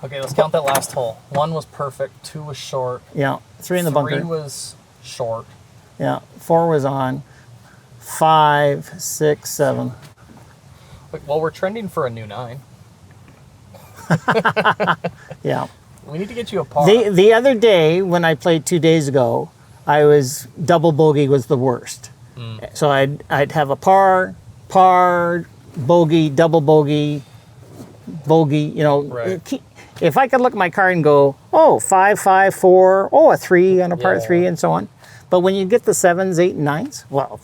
Speaker 1: Okay, let's count that last hole. 1 was perfect, 2 was short.
Speaker 2: Yeah, 3 in the bunker.
Speaker 1: 3 was short.
Speaker 2: Yeah, 4 was on. 5, 6, 7.
Speaker 1: Well, we're trending for a new 9.
Speaker 2: Yeah.
Speaker 1: We need to get you a par.
Speaker 2: The other day, when I played 2 days ago, I was double bogey was the worst. So I'd have a par, bogey, double bogey, bogey. You know,
Speaker 1: Right.
Speaker 2: If I could look at my card and go, oh, 5, 5, 4, oh, a 3 on a par 3, and so on. But when you get the 7s, 8, and 9s, well,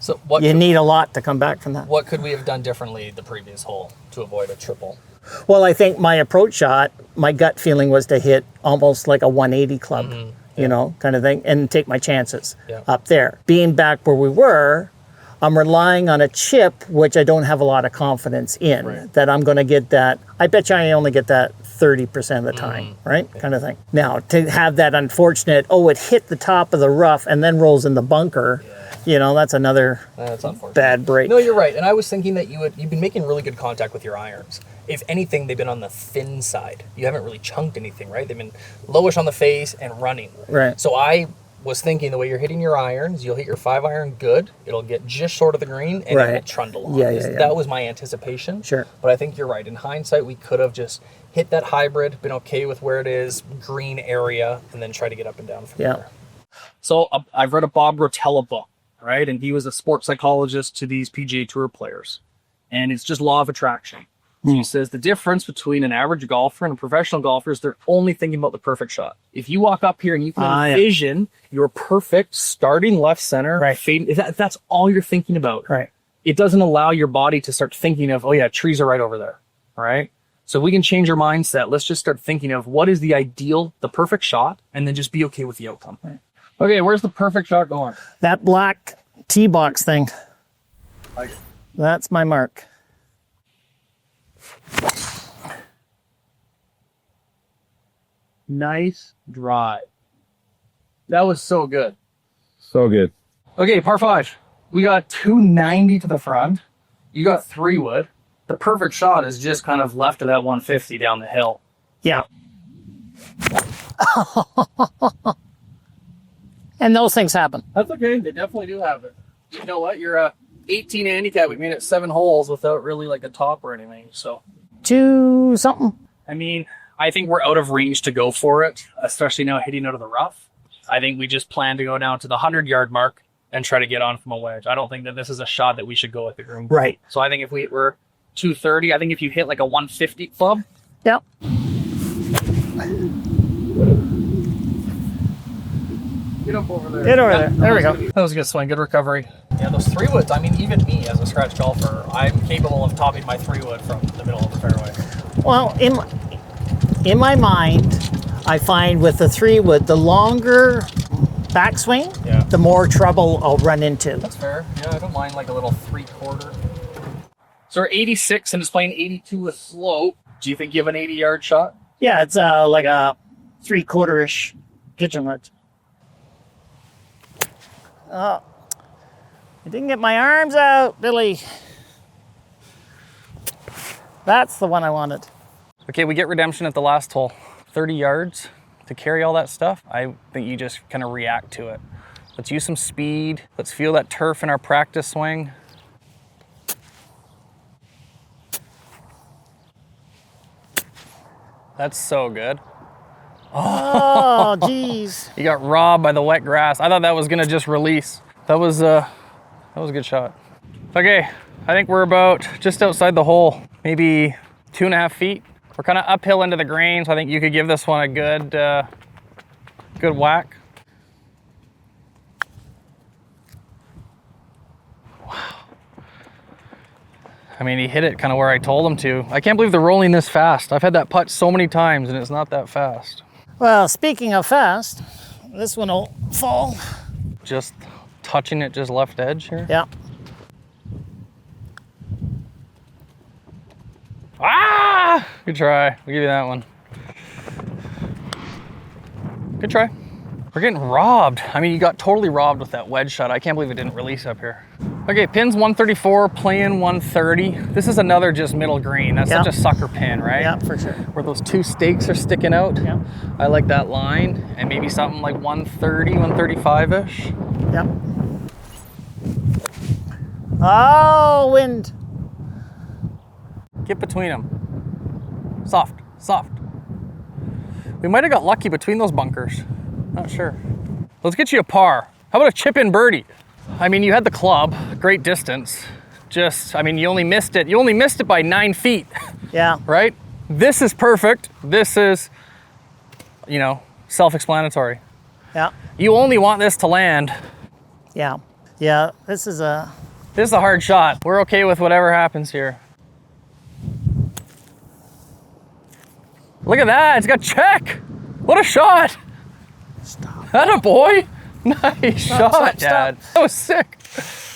Speaker 1: So what
Speaker 2: you need a lot to come back from that.
Speaker 1: What could we have done differently the previous hole to avoid a triple?
Speaker 2: Well, I think my approach shot, my gut feeling was to hit almost like a 180 club, you know, kind of thing, and take my chances up there. Being back where we were, I'm relying on a chip, which I don't have a lot of confidence in, that I'm going to get that. I bet you I only get that 30% of the time, right? Kind of thing. Now, to have that unfortunate, it hit the top of the rough and then rolls in the bunker, you know, that's another bad break.
Speaker 1: No, you're right. And I was thinking that you've been making really good contact with your irons. If anything, they've been on the thin side. You haven't really chunked anything, right? They've been lowish on the face and running.
Speaker 2: Right.
Speaker 1: So I was thinking the way you're hitting your irons, you'll hit your 5-iron good. It'll get just short of the green and it will trundle on.
Speaker 2: Yeah.
Speaker 1: That was my anticipation.
Speaker 2: Sure.
Speaker 1: But I think you're right. In hindsight, we could have just hit that hybrid, been okay with where it is, green area, and then try to get up and down from there. So I've read a Bob Rotella book, right? And he was a sports psychologist to these PGA Tour players. And it's just law of attraction. So he says the difference between an average golfer and a professional golfer is they're only thinking about the perfect shot. If you walk up here and you can envision your perfect starting left center, fading, that's all you're thinking about.
Speaker 2: Right.
Speaker 1: It doesn't allow your body to start thinking of, oh yeah, trees are right over there. All right. So if we can change our mindset, let's just start thinking of what is the ideal, the perfect shot, and then just be okay with the outcome. Right. Okay, where's the perfect shot going?
Speaker 2: That black tee box thing. That's my mark.
Speaker 1: Nice drive. That was so good.
Speaker 3: So good.
Speaker 1: Okay, par 5. We got 290 to the front. You got 3 wood. The perfect shot is just kind of left of that 150 down the hill.
Speaker 2: Yeah. And those things happen.
Speaker 1: That's okay. They definitely do happen. You know what? You're a 18 handicap. We made it 7 holes without really like a top or anything. So
Speaker 2: 2 something.
Speaker 1: I mean, I think we're out of range to go for it, especially now hitting out of the rough. I think we just plan to go down to the 100-yard mark and try to get on from a wedge. I don't think that this is a shot that we should go at the green.
Speaker 2: Right.
Speaker 1: So I think if we were 230, I think if you hit like a 150 club.
Speaker 2: Yep.
Speaker 1: Get up over there.
Speaker 2: Get over there. There we go.
Speaker 1: That was a good swing. Good recovery. Yeah, those 3 woods, I mean, even me as a scratch golfer, I'm capable of topping my 3 wood from the middle of the fairway.
Speaker 2: Well, in my mind, I find with the 3 wood, the longer backswing, the more trouble I'll run into.
Speaker 1: That's fair. Yeah, I don't mind like a little 3/4. So we're 86 and it's playing 82 with slope. Do you think you have an 80-yard shot?
Speaker 2: Yeah, it's like a 3/4-ish kitchen wedge. Oh, I didn't get my arms out, Billy. That's the one I wanted. Okay, we get redemption at the last hole. 30 yards to carry all that stuff. I think you just kind of react to it. Let's use some speed. Let's feel that turf in our practice swing. That's so good. Oh, geez. You got robbed by the wet grass. I thought that was gonna just release. That was a good shot. Okay, I think we're about just outside the hole, maybe 2.5 feet. We're kind of uphill into the green, so I think you could give this one a good, good whack. Wow. I mean, he hit it kind of where I told him to. I can't believe they're rolling this fast. I've had that putt so many times, and it's not that fast. Well, speaking of fast, this one will fall. Just touching it, just left edge here? Yeah. Ah! Good try. We'll give you that one. Good try.
Speaker 1: We're getting robbed. I mean, you got totally robbed with that wedge shot. I can't believe it didn't release up here. Okay, pin's 134, playing 130. This is another just middle green. That's such a sucker pin, right?
Speaker 2: Yeah, for sure.
Speaker 1: Where those two stakes are sticking out.
Speaker 2: Yeah.
Speaker 1: I like that line, and maybe something like 130, 135-ish.
Speaker 2: Yep. Oh, wind.
Speaker 1: Get between them. Soft, soft. We might have got lucky between those bunkers. Not sure. Let's get you a par. How about a chip-in birdie? I mean, you had the club, great distance. Just, I mean, you only missed it. You only missed it by 9 feet.
Speaker 2: Yeah.
Speaker 1: Right? This is perfect. This is, you know, self-explanatory.
Speaker 2: Yeah.
Speaker 1: You only want this to land.
Speaker 2: Yeah. Yeah. This is a
Speaker 1: hard shot. We're okay with whatever happens here. Look at that. It's got check. What a shot.
Speaker 2: Stop.
Speaker 1: Attaboy. Nice shot,
Speaker 2: stop,
Speaker 1: Dad. That was sick.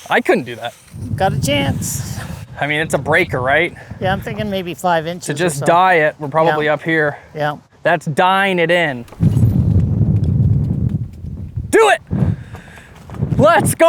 Speaker 1: I couldn't do that.
Speaker 2: Got a chance.
Speaker 1: I mean, it's a breaker, right?
Speaker 2: Yeah, I'm thinking maybe 5 inches.
Speaker 1: To
Speaker 2: or
Speaker 1: just
Speaker 2: so.
Speaker 1: die it, we're probably up here.
Speaker 2: Yeah.
Speaker 1: That's dying it in. Do it! Let's go!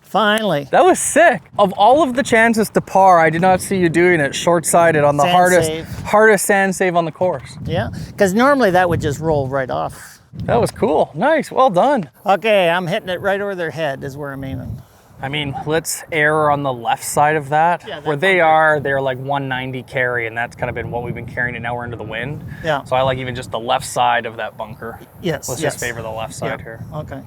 Speaker 2: Finally.
Speaker 1: That was sick. Of all of the chances to par, I did not see you doing it short-sided on the
Speaker 2: Sand
Speaker 1: hardest sand save on the course.
Speaker 2: Yeah, because normally that would just roll right off.
Speaker 1: That was cool. Nice. Well done.
Speaker 2: Okay, I'm hitting it right over their head is where I'm aiming.
Speaker 1: I mean, let's err on the left side of that.
Speaker 2: Yeah,
Speaker 1: where they're like 190 carry, and that's kind of been what we've been carrying, and now we're into the wind.
Speaker 2: Yeah.
Speaker 1: So I like even just the left side of that bunker.
Speaker 2: Yes.
Speaker 1: Let's just favor the left side here.
Speaker 2: Okay.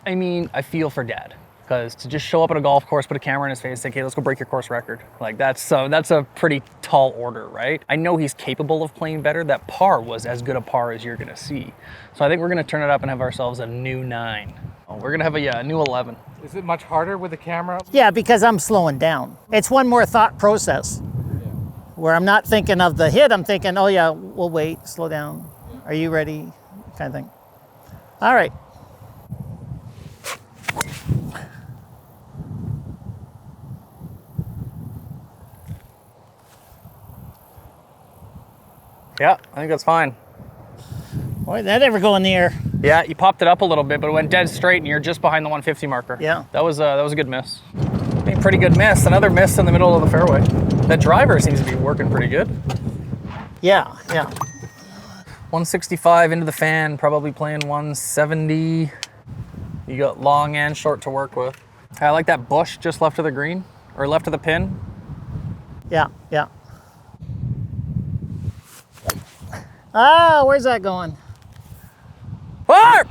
Speaker 1: I mean, I feel for Dad. Because to just show up at a golf course, put a camera in his face, and say, okay, let's go break your course record. Like that's a pretty tall order, right? I know he's capable of playing better. That par was as good a par as you're gonna see. So I think we're gonna turn it up and have ourselves a new 9. Oh, we're gonna have a new 11.
Speaker 3: Is it much harder with the camera?
Speaker 2: Yeah, because I'm slowing down. It's one more thought process where I'm not thinking of the hit. I'm thinking, oh yeah, we'll wait, slow down. Are you ready? Kind of thing. All right.
Speaker 1: Yeah, I think that's fine.
Speaker 2: Boy, did that ever go in the air?
Speaker 1: Yeah, you popped it up a little bit, but it went dead straight, and you're just behind the 150 marker.
Speaker 2: Yeah.
Speaker 1: That was a good miss. I mean, pretty good miss. Another miss in the middle of the fairway. That driver seems to be working pretty good.
Speaker 2: Yeah, yeah.
Speaker 1: 165 into the fan, probably playing 170. You got long and short to work with. I like that bush just left of the green, or left of the pin.
Speaker 2: Yeah, yeah. Ah, where's that going?
Speaker 1: Par!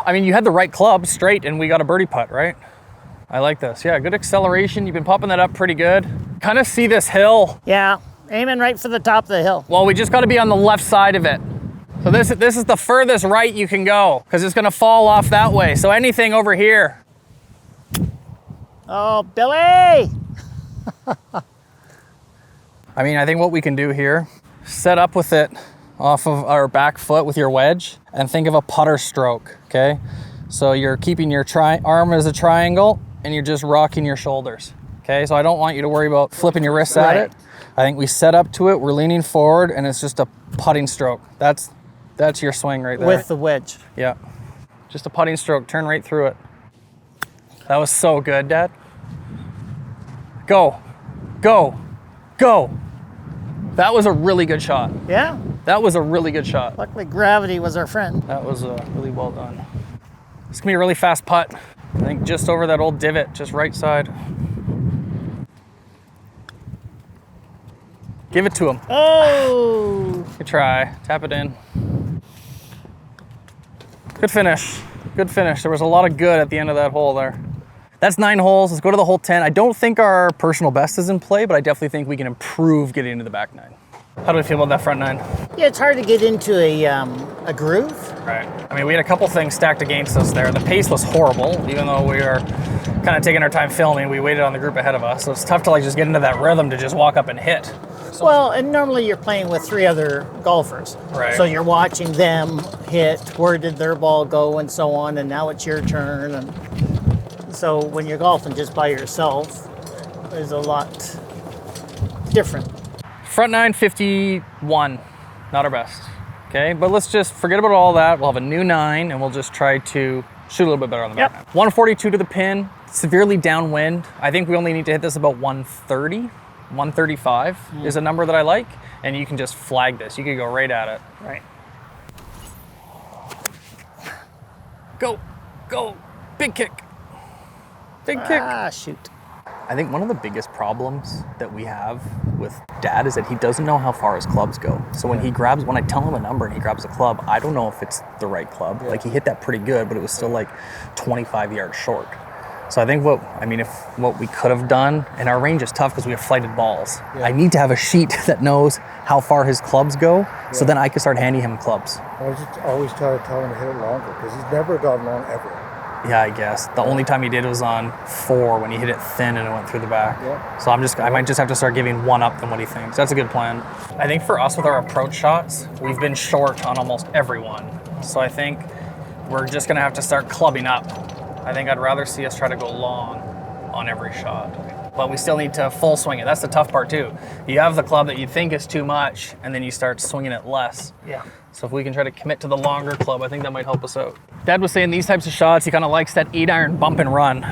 Speaker 1: I mean, you had the right club straight, and we got a birdie putt, right? I like this. Yeah, good acceleration. You've been popping that up pretty good. Kind of see this hill.
Speaker 2: Yeah, aiming right for the top of the hill.
Speaker 1: Well, we just got to be on the left side of it. So this is the furthest right you can go, because it's going to fall off that way. So anything over here.
Speaker 2: Oh, Billy!
Speaker 1: I mean, I think what we can do here, set up with it off of our back foot with your wedge, and think of a putter stroke, okay? So you're keeping your arm as a triangle, and you're just rocking your shoulders, okay? So I don't want you to worry about flipping your wrists at it. I think we set up to it, we're leaning forward, and it's just a putting stroke. That's your swing right there.
Speaker 2: With the wedge.
Speaker 1: Yeah, just a putting stroke, turn right through it. That was so good, Dad. Go, go, go. That was a really good shot.
Speaker 2: Yeah.
Speaker 1: That was a really good shot.
Speaker 2: Luckily, gravity was our friend.
Speaker 1: That was really well done. It's gonna be a really fast putt. I think just over that old divot, just right side. Give it to him.
Speaker 2: Oh!
Speaker 1: Good try. Tap it in. Good finish. Good finish. There was a lot of good at the end of that hole there. That's 9 holes. Let's go to the hole 10. I don't think our personal best is in play, but I definitely think we can improve getting into the back 9. How do we feel about that front 9?
Speaker 2: Yeah, it's hard to get into a groove.
Speaker 1: Right. I mean, we had a couple things stacked against us there. The pace was horrible, even though we were kind of taking our time filming. We waited on the group ahead of us, so it's tough to like just get into that rhythm to just walk up and hit.
Speaker 2: Well, and normally you're playing with 3 other golfers.
Speaker 1: Right.
Speaker 2: So you're watching them hit, where did their ball go, and so on, and now it's your turn. And so when you're golfing just by yourself, there's a lot different.
Speaker 1: Front nine, 51. Not our best. Okay, but let's just forget about all that. We'll have a new 9 and we'll just try to shoot a little bit better on the back nine. 142 to the pin, severely downwind. I think we only need to hit this about 130, 135 is a number that I like. And you can just flag this. You could go right at it.
Speaker 2: Right.
Speaker 1: Go, go, big kick. Big kick.
Speaker 2: Ah, shoot.
Speaker 1: I think one of the biggest problems that we have with Dad is that he doesn't know how far his clubs go. So when I tell him a number and he grabs a club, I don't know if it's the right club. Like he hit that pretty good, but it was still like 25 yards short. So I think what we could have done, and our range is tough because we have flighted balls. I need to have a sheet that knows how far his clubs go, so then I can start handing him clubs.
Speaker 3: I just always try to tell him to hit it longer because he's never gone long ever.
Speaker 1: Yeah, I guess. The only time he did was on 4 when he hit it thin and it went through the back.
Speaker 3: Yeah.
Speaker 1: So I might just have to start giving one up than what he thinks. That's a good plan. I think for us with our approach shots, we've been short on almost every one. So I think we're just gonna have to start clubbing up. I think I'd rather see us try to go long on every shot. But we still need to full swing it. That's the tough part too. You have the club that you think is too much and then you start swinging it less.
Speaker 2: Yeah.
Speaker 1: So if we can try to commit to the longer club, I think that might help us out. Dad was saying these types of shots, he kind of likes that 8-iron bump and run.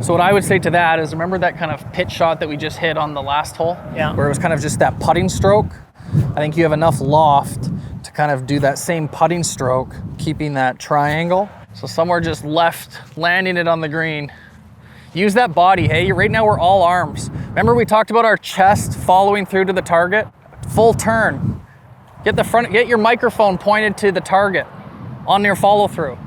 Speaker 1: So what I would say to that is, remember that kind of pitch shot that we just hit on the last hole?
Speaker 2: Yeah.
Speaker 1: Where it was kind of just that putting stroke? I think you have enough loft to kind of do that same putting stroke, keeping that triangle. So somewhere just left, landing it on the green. Use that body, hey? Right now we're all arms. Remember we talked about our chest following through to the target? Full turn. Get your microphone pointed to the target on your follow through.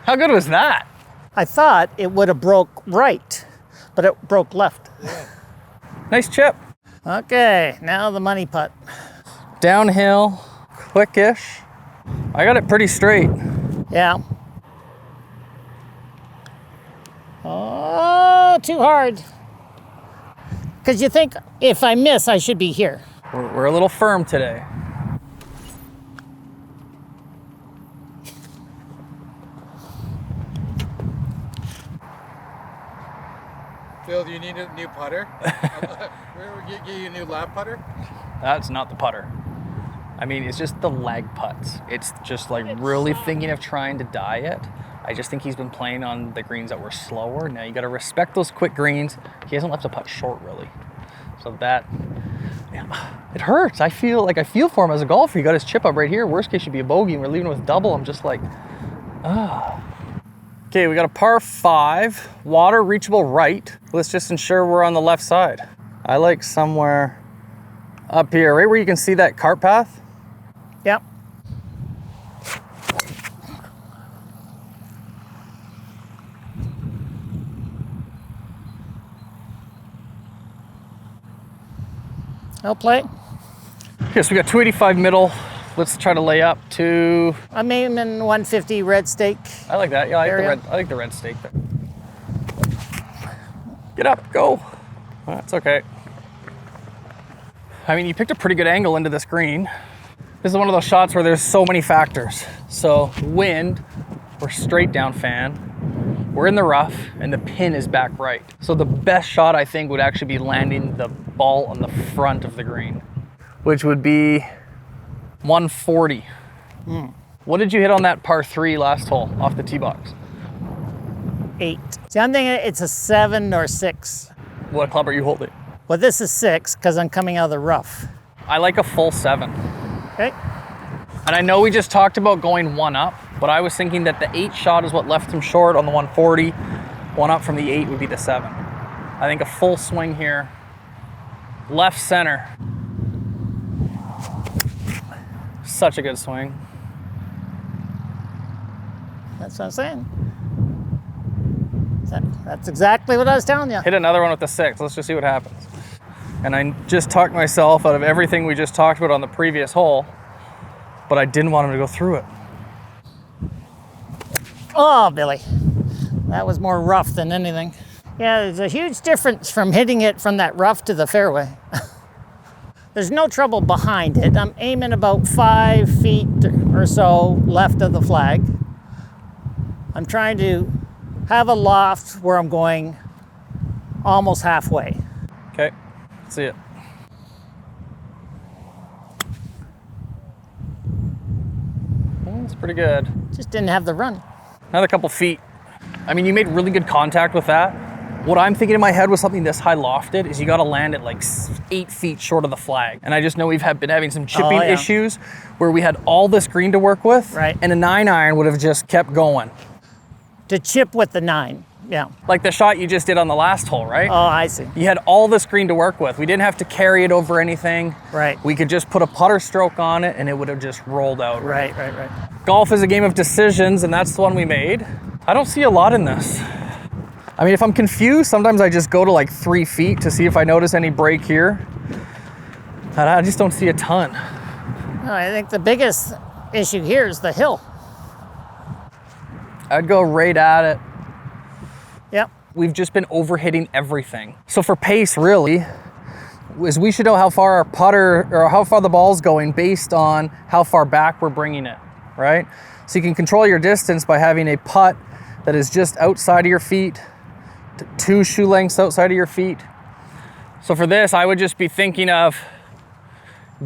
Speaker 1: How good was that?
Speaker 2: I thought it would have broke right, but it broke left.
Speaker 1: Nice chip.
Speaker 2: Okay, now the money putt.
Speaker 1: Downhill, quickish. I got it pretty straight.
Speaker 2: Yeah. Oh, too hard. Because you think if I miss, I should be here.
Speaker 1: We're a little firm today.
Speaker 3: Phil, do you need a new putter? We'll get you a new lap putter?
Speaker 1: That's not the putter. I mean, it's just the lag putts. It's just like really thinking of trying to die it. I just think he's been playing on the greens that were slower. Now you got to respect those quick greens. He hasn't left a putt short really. So that, yeah, it hurts. I feel for him as a golfer. He got his chip up right here. Worst case should be a bogey and we're leaving with double. I'm just like, ah. Okay, we got a par 5, water reachable right. Let's just ensure we're on the left side. I like somewhere up here, right where you can see that cart path.
Speaker 2: Yep. I'll play.
Speaker 1: Okay, so we got 285 middle. Let's try to lay up to.
Speaker 2: I'm aiming 150 red stake.
Speaker 1: I like that. Yeah, I like the red stake there. Get up, go. That's okay. I mean, you picked a pretty good angle into this green. This is one of those shots where there's so many factors. So wind, we're straight down fan. We're in the rough and the pin is back right. So the best shot I think would actually be landing the ball on the front of the green, which would be 140. What did you hit on that par 3 last hole off the tee box?
Speaker 2: 8. See, I'm thinking it's a 7 or 6.
Speaker 1: What club are you holding?
Speaker 2: Well, this is 6 because I'm coming out of the rough.
Speaker 1: I like a full 7.
Speaker 2: Okay.
Speaker 1: And I know we just talked about going one up, but I was thinking that the 8 shot is what left him short on the 140. One up from the 8 would be the 7. I think a full swing here. Left center. Such a good swing.
Speaker 2: That's what I'm saying. That's exactly what I was telling you.
Speaker 1: Hit another one with the 6. Let's just see what happens. And I just talked myself out of everything we just talked about on the previous hole, but I didn't want him to go through it.
Speaker 2: Oh, Billy. That was more rough than anything. Yeah, there's a huge difference from hitting it from that rough to the fairway. There's no trouble behind it. I'm aiming about 5 feet or so left of the flag. I'm trying to have a loft where I'm going almost halfway.
Speaker 1: Okay, see it. That's pretty good.
Speaker 2: Just didn't have the run.
Speaker 1: Another couple feet. I mean, you made really good contact with that. What I'm thinking in my head with something this high lofted is you got to land it like 8 feet short of the flag. And I just know we've been having some chipping issues where we had all this green to work with,
Speaker 2: right?
Speaker 1: And a 9-iron would have just kept going.
Speaker 2: To chip with the 9, yeah.
Speaker 1: Like the shot you just did on the last hole, right?
Speaker 2: Oh, I see.
Speaker 1: You had all this green to work with. We didn't have to carry it over anything.
Speaker 2: Right.
Speaker 1: We could just put a putter stroke on it and it would have just rolled out.
Speaker 2: Right.
Speaker 1: Golf is a game of decisions, and that's the one we made. I don't see a lot in this. I mean, if I'm confused, sometimes I just go to like 3 feet to see if I notice any break here. And I just don't see a ton.
Speaker 2: No, I think the biggest issue here is the hill.
Speaker 1: I'd go right at it.
Speaker 2: Yep.
Speaker 1: We've just been overhitting everything. So for pace, really, is we should know how far our putter, or how far the ball's going based on how far back we're bringing it, right? So you can control your distance by having a putt that is just outside of your feet, 2 shoe lengths outside of your feet. So for this, I would just be thinking of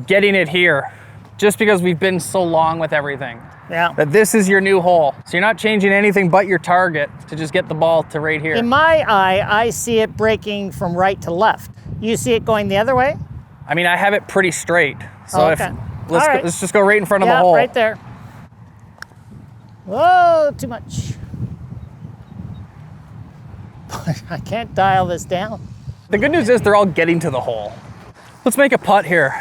Speaker 1: getting it here, just because we've been so long with everything.
Speaker 2: Yeah.
Speaker 1: That this is your new hole. So you're not changing anything but your target to just get the ball to right here.
Speaker 2: In my eye, I see it breaking from right to left. You see it going the other way?
Speaker 1: I mean, I have it pretty straight. So
Speaker 2: okay.
Speaker 1: let's just go right in front of the
Speaker 2: Yeah,
Speaker 1: hole.
Speaker 2: right there. Whoa, too much. I can't dial this down.
Speaker 1: The good news is they're all getting to the hole. Let's make a putt here.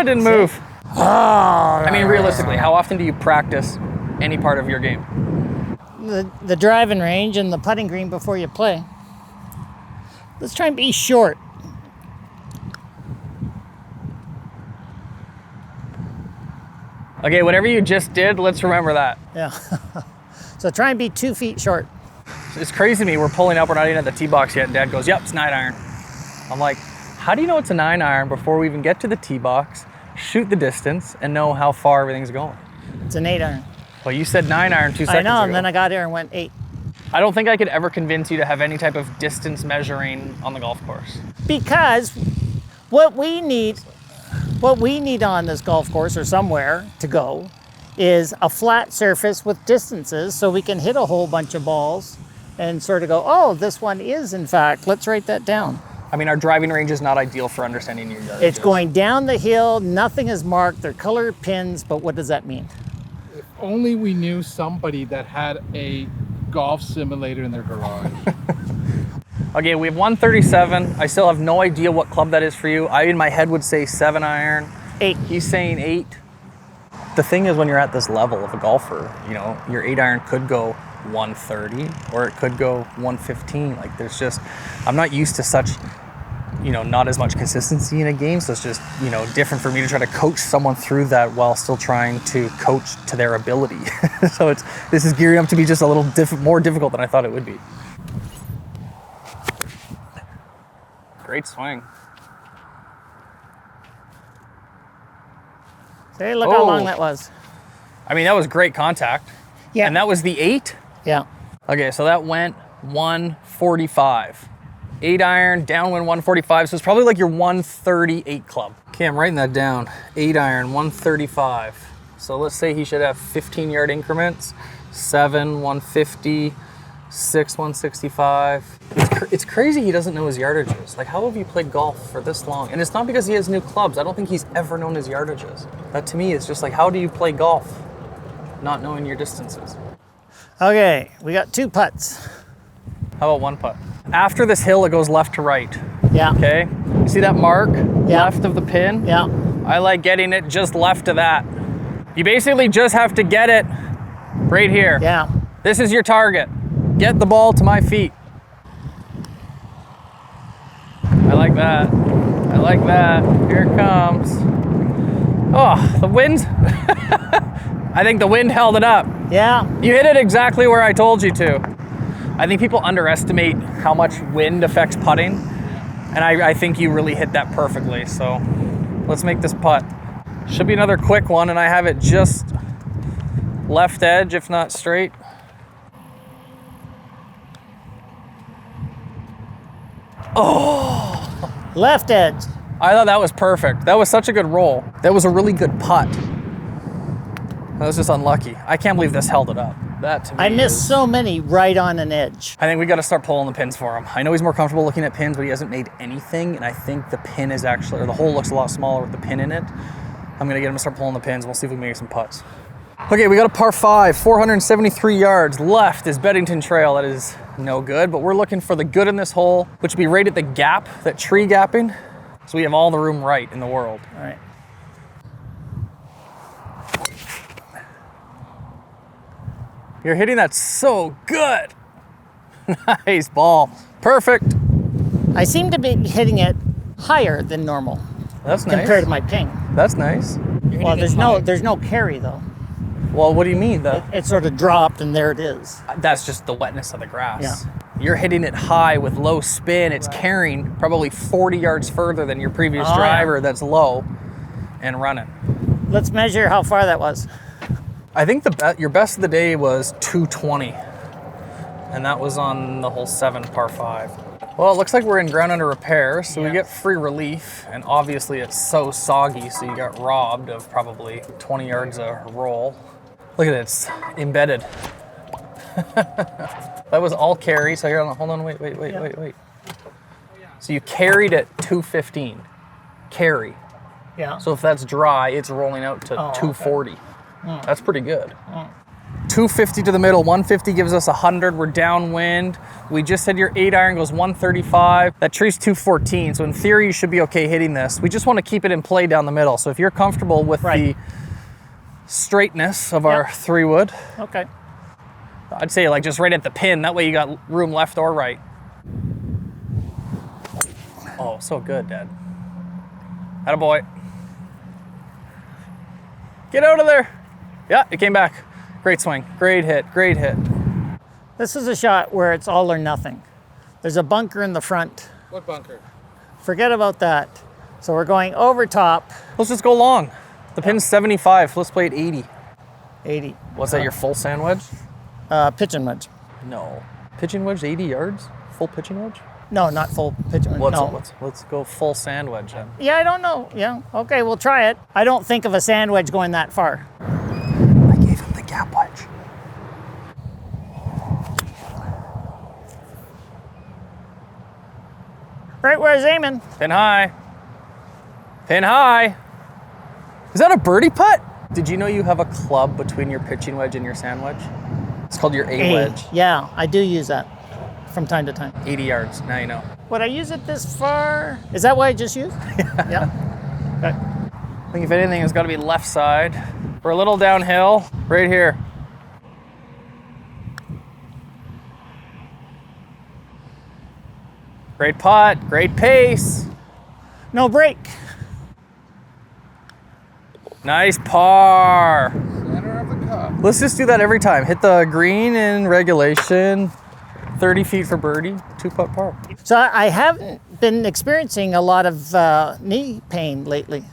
Speaker 1: Didn't move. I mean, realistically, how often do you practice any part of your game?
Speaker 2: The driving range and the putting green before you play. Let's try and be short.
Speaker 1: Okay, whatever you just did, let's remember that.
Speaker 2: Yeah. So try and be 2 feet short.
Speaker 1: It's crazy to me. We're pulling up. We're not even at the tee box yet. And Dad goes, yep, it's 9-iron. I'm like, how do you know it's a 9-iron before we even get to the tee box, shoot the distance, and know how far everything's going?
Speaker 2: It's an 8-iron.
Speaker 1: Well, you said 9-iron 2 seconds ago.
Speaker 2: I know, and then I got here and went 8.
Speaker 1: I don't think I could ever convince you to have any type of distance measuring on the golf course.
Speaker 2: Because what we need on this golf course or somewhere to go is a flat surface with distances so we can hit a whole bunch of balls and sort of go, oh, this one is, in fact, let's write that down.
Speaker 1: I mean, our driving range is not ideal for understanding your yardage.
Speaker 2: It's going down the hill, nothing is marked, they're colored pins, but what does that mean?
Speaker 3: If only we knew somebody that had a golf simulator in their garage.
Speaker 1: Okay, we have 137. I still have no idea what club that is for you. I, in my head, would say 7-iron.
Speaker 2: 8.
Speaker 1: He's saying 8. The thing is, when you're at this level of a golfer, you know, your 8-iron could go 130 or it could go 115. Like, there's just, I'm not used to such, you know, not as much consistency in a game. So it's just, you know, different for me to try to coach someone through that while still trying to coach to their ability. So this is gearing up to be just a little more difficult than I thought it would be. Great swing.
Speaker 2: See, look how long that was.
Speaker 1: I mean, that was great contact.
Speaker 2: Yeah.
Speaker 1: And that was the 8?
Speaker 2: Yeah.
Speaker 1: Okay, so that went 145. 8-iron, downwind 145. So it's probably like your 138 club. Okay, I'm writing that down. 8-iron, 135. So let's say he should have 15-yard increments. 7, 150. 6, 165. It's crazy he doesn't know his yardages. Like, how have you played golf for this long? And it's not because he has new clubs. I don't think he's ever known his yardages. That to me is just like, how do you play golf not knowing your distances?
Speaker 2: Okay, we got 2 putts.
Speaker 1: How about 1 putt? After this hill, it goes left to right.
Speaker 2: Yeah.
Speaker 1: Okay? You see that mark left of the pin?
Speaker 2: Yeah.
Speaker 1: I like getting it just left of that. You basically just have to get it right here.
Speaker 2: Yeah.
Speaker 1: This is your target. Get the ball to my feet. I like that. I like that. Here it comes. Oh, the wind. I think the wind held it up.
Speaker 2: Yeah.
Speaker 1: You hit it exactly where I told you to. I think people underestimate how much wind affects putting. And I think you really hit that perfectly. So Let's make this putt. Should be another quick one, and I have it just left edge, if not straight. Oh!
Speaker 2: Left edge.
Speaker 1: I thought that was perfect. That was such a good roll. That was a really good putt. That was just unlucky. I can't believe this held it up. That to me
Speaker 2: I missed so many right on an edge.
Speaker 1: I think we got to start pulling the pins for him. I know he's more comfortable looking at pins, but he hasn't made anything, and I think the pin is actually, or the hole looks a lot smaller with the pin in it. I'm gonna get him to start pulling the pins, and we'll see if we can make some putts. Okay, we got a par 5, 473 yards. Left is Beddington Trail. That is no good, but we're looking for the good in this hole, which would be right at the gap, that tree gapping. So we have all the room right in the world.
Speaker 2: All right.
Speaker 1: You're hitting that so good. Nice ball. Perfect.
Speaker 2: I seem to be hitting it higher than normal
Speaker 1: That's nice.
Speaker 2: compared to my ping.
Speaker 1: That's nice.
Speaker 2: Well, there's no carry though.
Speaker 1: Well, what do you mean?
Speaker 2: It sort of dropped and there it is.
Speaker 1: That's just the wetness of the grass.
Speaker 2: Yeah.
Speaker 1: You're hitting it high with low spin. It's carrying probably 40 yards further than your previous driver that's low and running.
Speaker 2: Let's measure how far that was.
Speaker 1: I think your best of the day was 220, and that was on the hole 7, par 5. Well, it looks like we're in ground under repair, so we get free relief, and obviously it's so soggy, so you got robbed of probably 20 yards of roll. Look at it, it's embedded. That was all carry, so here, hold on, wait. So you carried at 215, carry.
Speaker 2: Yeah.
Speaker 1: So if that's dry, it's rolling out to 240. Okay. That's pretty good. 250 to the middle, 150 gives us 100. We're downwind. We just said your 8-iron goes 135. That tree's 214, so in theory you should be okay hitting this. We just want to keep it in play down the middle. So if you're comfortable with the straightness of our 3-wood,
Speaker 2: okay,
Speaker 1: I'd say like just right at the pin. That way you got room left or right. Oh, so good, Dad. Attaboy. Get out of there. Yeah, it came back. Great swing, great hit, great hit.
Speaker 2: this is a shot where it's all or nothing. There's a bunker in the front.
Speaker 3: What bunker?
Speaker 2: Forget about that. So we're going over top.
Speaker 1: Let's just go long. The pin's 75, let's play at 80.
Speaker 2: 80.
Speaker 1: What's that, your full sand wedge?
Speaker 2: Pitching wedge.
Speaker 1: No. Pitching wedge, 80 yards? Full pitching wedge?
Speaker 2: No, not full pitching wedge.
Speaker 1: Let's go full sand wedge then.
Speaker 2: Yeah, I don't know. Yeah, okay, we'll try it. I don't think of a sand wedge going that far.
Speaker 1: I gave him the gap wedge.
Speaker 2: Right where I was aiming.
Speaker 1: Pin high. Pin high. Is that a birdie putt? Did you know you have a club between your pitching wedge and your sand wedge? It's called your A wedge.
Speaker 2: Yeah, I do use that from time to time.
Speaker 1: 80 yards, now you know.
Speaker 2: Would I use it this far? Is that what I just used? Yeah. Okay.
Speaker 1: I think if anything, it's gotta be left side. We're a little downhill, right here. Great putt, great pace.
Speaker 2: No break.
Speaker 1: Nice par.
Speaker 3: Center of the cup.
Speaker 1: Let's just do that every time. Hit the green in regulation, 30 feet for birdie, 2-putt par.
Speaker 2: So I haven't been experiencing a lot of knee pain lately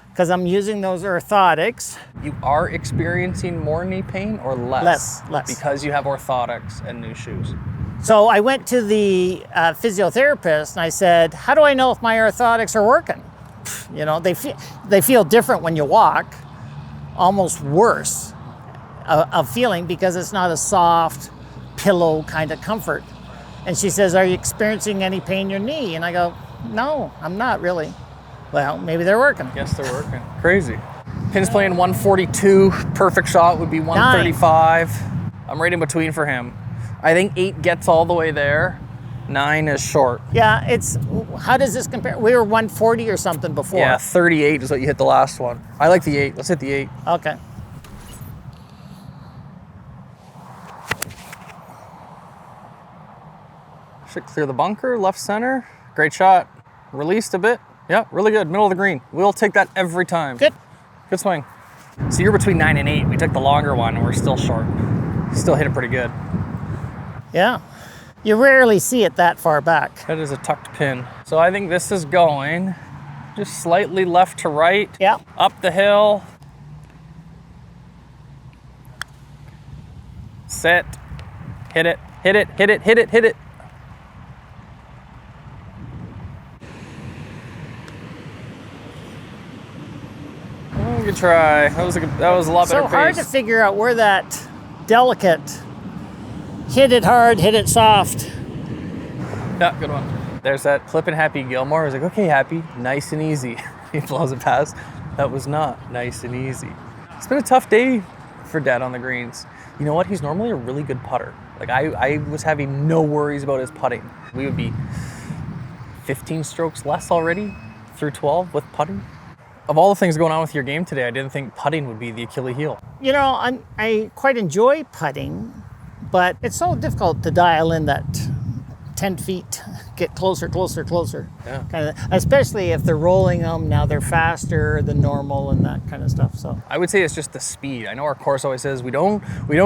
Speaker 2: because I'm using those orthotics.
Speaker 1: You are experiencing more knee pain or less?
Speaker 2: Less.
Speaker 1: Because you have orthotics and new shoes.
Speaker 2: So I went to the physiotherapist and I said, how do I know if my orthotics are working? You know, they feel different when you walk, almost worse of feeling because it's not a soft pillow kind of comfort. And she says, are you experiencing any pain in your knee? And I go, no, I'm not really. Well, maybe they're working.
Speaker 1: Yes, they're working. Crazy. Pin's playing 142. Perfect shot would be 135. I'm right in between for him. I think 8 gets all the way there. 9 is short.
Speaker 2: Yeah, how does this compare? We were 140 or something before.
Speaker 1: Yeah, 38 is what you hit the last one. I like the 8. Let's hit the 8.
Speaker 2: Okay.
Speaker 1: Should clear the bunker, left center. Great shot. Released a bit. Yeah, really good. Middle of the green. We'll take that every time.
Speaker 2: Good.
Speaker 1: Good swing. So you're between 9 and 8. We took the longer one and we're still short. Still hit it pretty good.
Speaker 2: Yeah. You rarely see it that far back.
Speaker 1: That is a tucked pin. So I think this is going Just slightly left to right.
Speaker 2: Yeah.
Speaker 1: Up the hill. Set. Hit it, hit it, hit it, hit it, hit it. Oh, good try. That was a lot better
Speaker 2: So hard to
Speaker 1: pace.
Speaker 2: figure out where that delicate hit it hard, hit it soft.
Speaker 1: Yeah, good one. There's that clipping Happy Gilmore. I was like, okay, Happy, nice and easy. He blows it past. That was not nice and easy. It's been a tough day for Dad on the greens. You know what? He's normally a really good putter. Like I was having no worries about his putting. We would be 15 strokes less already through 12 with putting. Of all the things going on with your game today, I didn't think putting would be the Achilles heel.
Speaker 2: You know, I quite enjoy putting, but it's so difficult to dial in that 10 feet, get closer, closer, closer.
Speaker 1: Yeah.
Speaker 2: Kind of, especially if they're rolling them, now they're faster than normal and that kind of stuff. So
Speaker 1: I would say it's just the speed. I know our course always says we don't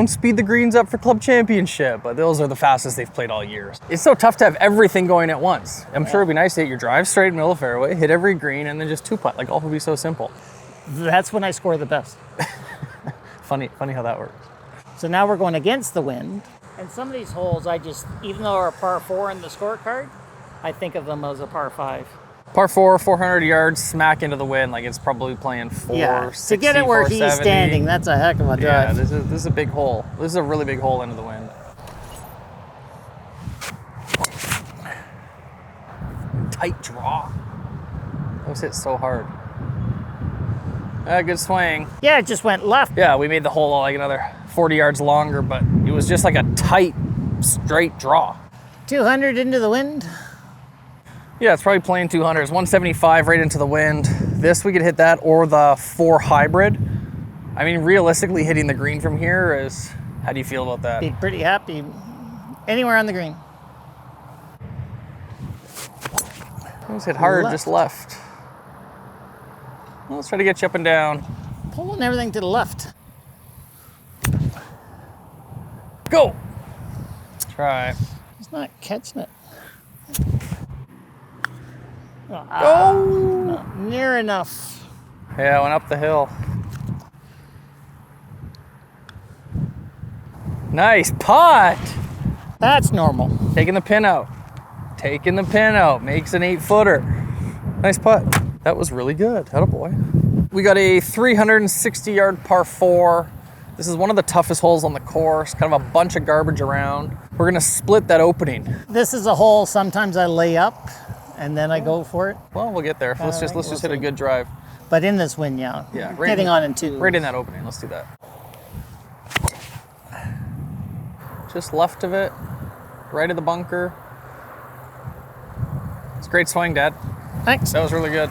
Speaker 1: speed the greens up for club championship, but those are the fastest they've played all year. It's so tough to have everything going at once. I'm sure it'd be nice to hit your drive straight in the middle of the fairway, hit every green, and then just two putt. Like golf would be so simple.
Speaker 2: that's when I score the best.
Speaker 1: Funny how that works.
Speaker 2: So now we're going against the wind. And some of these holes, even though are a par 4 in the scorecard, I think of them as a par 5.
Speaker 1: Par 4, 400 yards, smack into the wind. Like it's probably playing 460,
Speaker 2: to get it where he's
Speaker 1: 470.
Speaker 2: standing, that's a heck of a drive.
Speaker 1: Yeah, this is a big hole. This is a really big hole into the wind. Tight draw. That was hit so hard. Good swing.
Speaker 2: Yeah, it just went left.
Speaker 1: Yeah, we made the hole like another 40 yards longer, but it was just like a tight, straight draw.
Speaker 2: 200 into the wind.
Speaker 1: Yeah, it's probably playing 200. It's 175 right into the wind. This, we could hit that or the 4 hybrid. I mean, realistically, hitting the green from here is, how do you feel about that?
Speaker 2: Be pretty happy anywhere on the green.
Speaker 1: It was hit hard,
Speaker 2: Left.
Speaker 1: just left. Well, let's try to get you up and down.
Speaker 2: Pulling everything to the left.
Speaker 1: Go! Try.
Speaker 2: He's not catching it.
Speaker 1: Oh!
Speaker 2: Not near enough.
Speaker 1: Yeah, I went up the hill. Nice putt!
Speaker 2: That's normal.
Speaker 1: Taking the pin out. Taking the pin out. Makes an 8-footer. Nice putt. That was really good. Attaboy. We got a 360-yard par 4. This is one of the toughest holes on the course. Kind of a bunch of garbage around. We're going to split that opening.
Speaker 2: This is a hole sometimes I lay up and then I go for it.
Speaker 1: Well, we'll get there. Let's just hit a good drive.
Speaker 2: But in this wind, yeah.
Speaker 1: Yeah,
Speaker 2: Getting on in 2.
Speaker 1: Right in that opening. Let's do that. Just left of it. Right of the bunker. It's a great swing, Dad.
Speaker 2: Thanks.
Speaker 1: That was really good.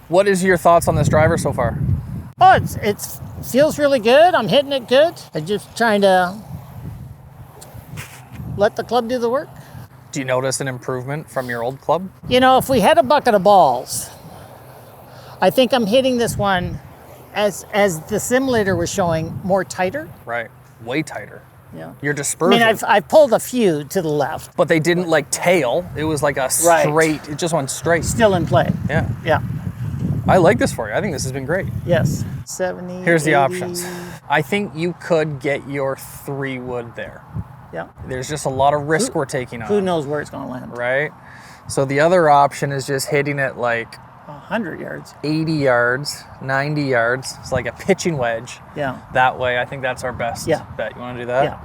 Speaker 1: What is your thoughts on this driver so far?
Speaker 2: Oh, it feels really good. I'm hitting it good. I'm just trying to let the club do the work.
Speaker 1: Do you notice an improvement from your old club?
Speaker 2: You know, if we had a bucket of balls, I think I'm hitting this one, as the simulator was showing, more tighter.
Speaker 1: Right. Way tighter.
Speaker 2: Yeah.
Speaker 1: Your
Speaker 2: I
Speaker 1: dispersion.
Speaker 2: mean, I've pulled a few to the left.
Speaker 1: but they didn't like tail. It was like a
Speaker 2: Right.
Speaker 1: straight, it just went straight.
Speaker 2: Still in play.
Speaker 1: Yeah.
Speaker 2: Yeah.
Speaker 1: I like this for you. I think this has been great.
Speaker 2: Yes. 70.
Speaker 1: Here's the
Speaker 2: 80.
Speaker 1: options. I think you could get your 3-wood there.
Speaker 2: Yeah.
Speaker 1: There's just a lot of risk we're taking on.
Speaker 2: Who knows where it's going to land?
Speaker 1: Right? So the other option is just hitting it like
Speaker 2: 100 yards.
Speaker 1: 80 yards, 90 yards. It's like a pitching wedge.
Speaker 2: Yeah.
Speaker 1: That way, I think that's our best
Speaker 2: Yeah.
Speaker 1: bet. You want to do that?
Speaker 2: Yeah.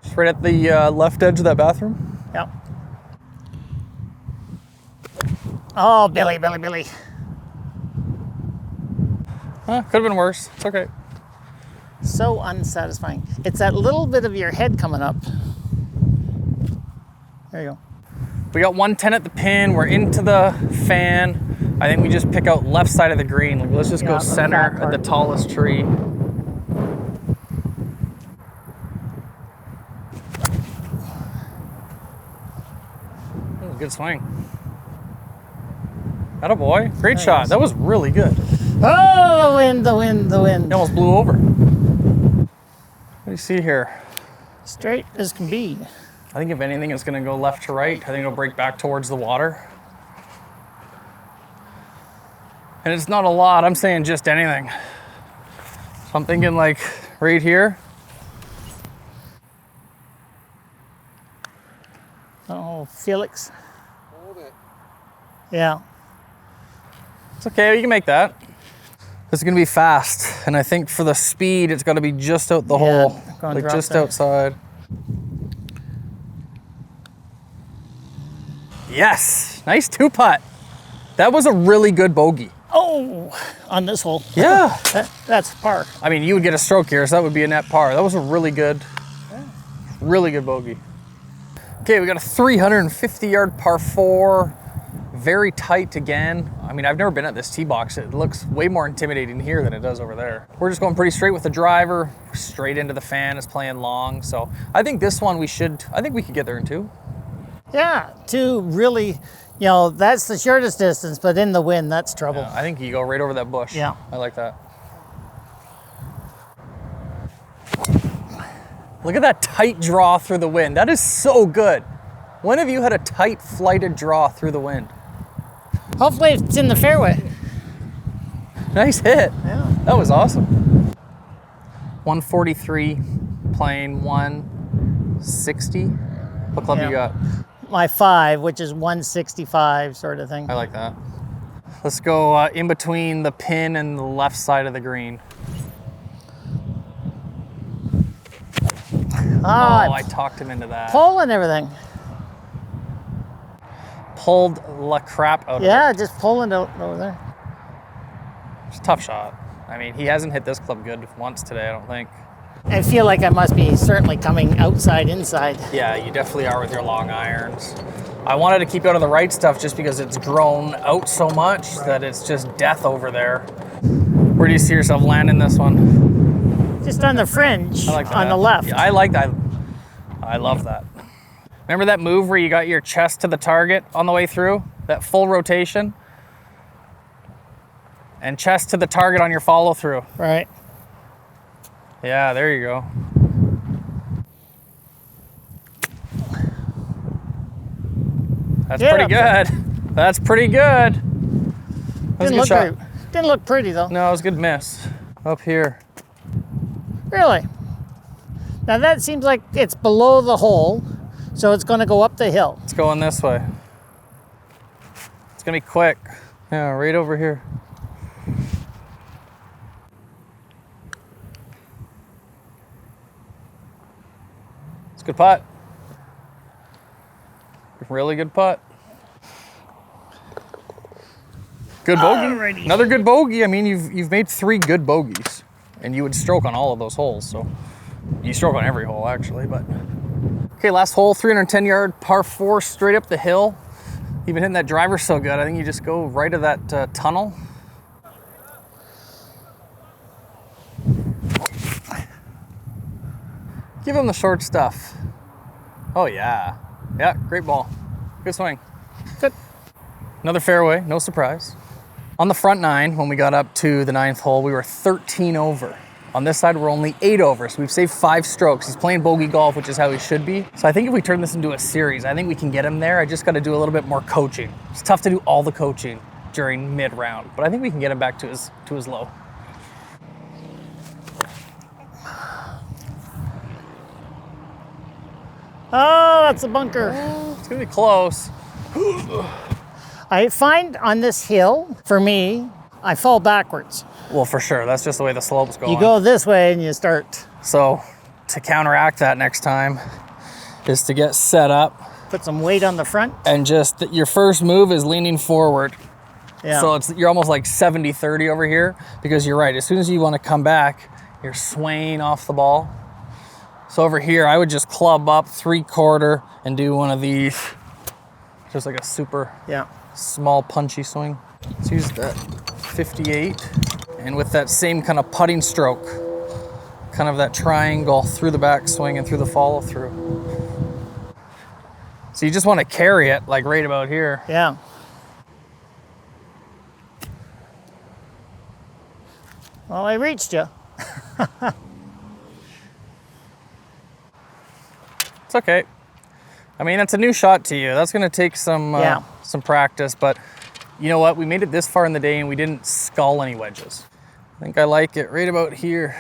Speaker 1: Just right at the left edge of that bathroom.
Speaker 2: Yeah. Oh, Billy.
Speaker 1: Could have been worse. It's okay.
Speaker 2: So unsatisfying. It's that little bit of your head coming up. There you go.
Speaker 1: We got 110 at the pin. We're into the fan. I think we just pick out left side of the green. Like, let's just
Speaker 2: Yeah,
Speaker 1: go
Speaker 2: the
Speaker 1: center
Speaker 2: fat
Speaker 1: at
Speaker 2: part.
Speaker 1: the tallest tree. Ooh, good swing. Attaboy. Great
Speaker 2: Nice.
Speaker 1: shot. That was really good.
Speaker 2: Oh, the wind.
Speaker 1: It almost blew over. What do you see here?
Speaker 2: Straight as can be.
Speaker 1: I think if anything, it's going to go left to right. I think it'll break back towards the water. And it's not a lot. I'm saying just anything. So I'm thinking like right here.
Speaker 2: Oh, Felix.
Speaker 3: Hold it.
Speaker 2: Yeah.
Speaker 1: It's okay, you can make that. This is gonna be fast. And I think for the speed, it's gotta be just out the hole. Like just
Speaker 2: there.
Speaker 1: outside. Yes, nice 2-putt. That was a really good bogey.
Speaker 2: Oh, on this hole.
Speaker 1: Yeah.
Speaker 2: That's par.
Speaker 1: I mean, you would get a stroke here, so that would be a net par. That was a really good bogey. Okay, we got a 350-yard par 4. Very tight again. I mean, I've never been at this tee box. It looks way more intimidating here than it does over there. We're just going pretty straight with the driver. Straight into the fan is playing long. So I think this one I think we could get there in 2.
Speaker 2: Yeah, 2 really, you know, that's the shortest distance, but in the wind, that's trouble.
Speaker 1: Yeah, I think you go right over that bush.
Speaker 2: Yeah.
Speaker 1: I like that. Look at that tight draw through the wind. That is so good. When have you had a tight flighted draw through the wind?
Speaker 2: Hopefully it's in the fairway.
Speaker 1: Nice hit.
Speaker 2: Yeah.
Speaker 1: That was awesome. 143, playing 160. What club
Speaker 2: Yeah.
Speaker 1: you got?
Speaker 2: My 5, which is 165 sort of thing.
Speaker 1: I like that. Let's go in between the pin and the left side of the green. Oh, I talked him into that.
Speaker 2: Pole and everything.
Speaker 1: Pulled la crap out of it.
Speaker 2: Yeah, just pulling out over there.
Speaker 1: It's a tough shot. I mean, he hasn't hit this club good once today, I don't think.
Speaker 2: I feel like I must be certainly coming outside, inside.
Speaker 1: Yeah, you definitely are with your long irons. I wanted to keep out of the right stuff just because it's grown out so much that it's just death over there. Where do you see yourself landing this one?
Speaker 2: Just on the fringe,
Speaker 1: I like that.
Speaker 2: on the left.
Speaker 1: Yeah, I like that. I love that. Remember that move where you got your chest to the target on the way through? That full rotation? And chest to the target on your follow through.
Speaker 2: Right.
Speaker 1: Yeah, there you go. That's pretty good. That's pretty good. That was a good shot.
Speaker 2: Didn't look pretty though.
Speaker 1: No, it was a good miss. Up here.
Speaker 2: Really? Now that seems like it's below the hole, so it's going to go up the hill.
Speaker 1: It's going this way. It's gonna be quick. Yeah, right over here. It's a good putt. Really good putt. Good bogey.
Speaker 2: Alrighty.
Speaker 1: Another good bogey. I mean, you've made 3 good bogeys, and you would stroke on all of those holes. So you stroke on every hole actually. But okay, last hole, 310-yard par 4, straight up the hill. You've been hitting that driver so good. I think you just go right of that tunnel. Give him the short stuff. Oh yeah. Yeah, great ball. Good swing.
Speaker 2: Good.
Speaker 1: Another fairway, no surprise. On the front 9, when we got up to the 9th hole, we were 13 over. On this side, we're only 8 over, so we've saved 5 strokes. He's playing bogey golf, which is how he should be. So I think if we turn this into a series, I think we can get him there. I just got to do a little bit more coaching. It's tough to do all the coaching during mid-round, but I think we can get him back to his low.
Speaker 2: Oh, that's a bunker.
Speaker 1: It's gonna be close.
Speaker 2: I find on this hill, for me, I fall backwards.
Speaker 1: Well, for sure. That's just the way the slope's going.
Speaker 2: You go this way and you start.
Speaker 1: So to counteract that next time is to get set up.
Speaker 2: Put some weight on the front.
Speaker 1: And just your first move is leaning forward.
Speaker 2: Yeah.
Speaker 1: So you're almost like 70-30 over here, because you're right. As soon as you want to come back, you're swaying off the ball. So over here, I would just club up 3/4 and do one of these. Just like a super small punchy swing. Let's use that 58. And with that same kind of putting stroke, kind of that triangle through the backswing and through the follow through. So you just want to carry it like right about here.
Speaker 2: Yeah. Well, I reached you.
Speaker 1: It's okay. I mean, that's a new shot to you. That's going to take some practice, but You know what? We made it this far in the day and we didn't skull any wedges. I think I like it right about here.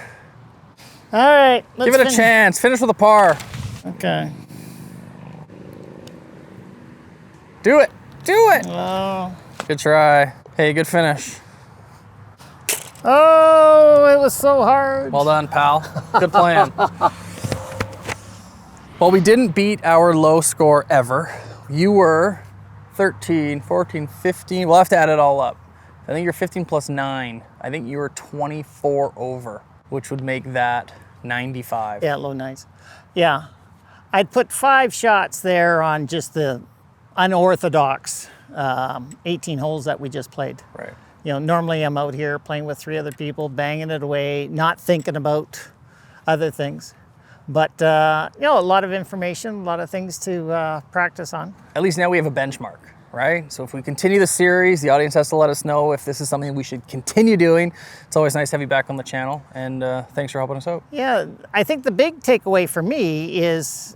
Speaker 2: All right.
Speaker 1: Give it a chance. Finish with a par.
Speaker 2: Okay.
Speaker 1: Do it. Do it.
Speaker 2: Oh.
Speaker 1: Good try. Hey, good finish.
Speaker 2: Oh, it was so hard.
Speaker 1: Well done, pal. Good plan. Well, we didn't beat our low score ever. You were 13, 14, 15. We'll have to add it all up. I think you're 15 plus 9. I think you were 24 over, which would make that 95.
Speaker 2: Yeah, low nines. Yeah. I'd put 5 shots there on just the unorthodox 18 holes that we just played.
Speaker 1: Right.
Speaker 2: You know, normally I'm out here playing with 3 other people, banging it away, not thinking about other things. But, you know, a lot of information, a lot of things to practice on.
Speaker 1: At least now we have a benchmark, right? So if we continue the series, the audience has to let us know if this is something we should continue doing. It's always nice to have you back on the channel, and thanks for helping us out.
Speaker 2: Yeah, I think the big takeaway for me is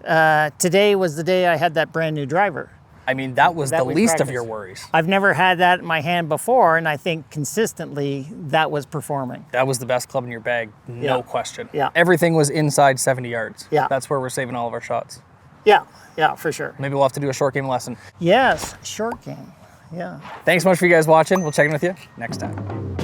Speaker 2: today was the day I had that brand new driver.
Speaker 1: I mean, that was the
Speaker 2: we
Speaker 1: least of
Speaker 2: practiced.
Speaker 1: your worries.
Speaker 2: I've never had that in my hand before, and I think consistently that was performing.
Speaker 1: That was the best club in your bag, no
Speaker 2: Yeah.
Speaker 1: question.
Speaker 2: Yeah.
Speaker 1: Everything was inside 70 yards.
Speaker 2: Yeah.
Speaker 1: That's where we're saving all of our shots.
Speaker 2: Yeah, yeah, for sure.
Speaker 1: Maybe we'll have to do a short game lesson.
Speaker 2: Yes, short game. Yeah.
Speaker 1: Thanks so much for you guys watching. We'll check in with you next time.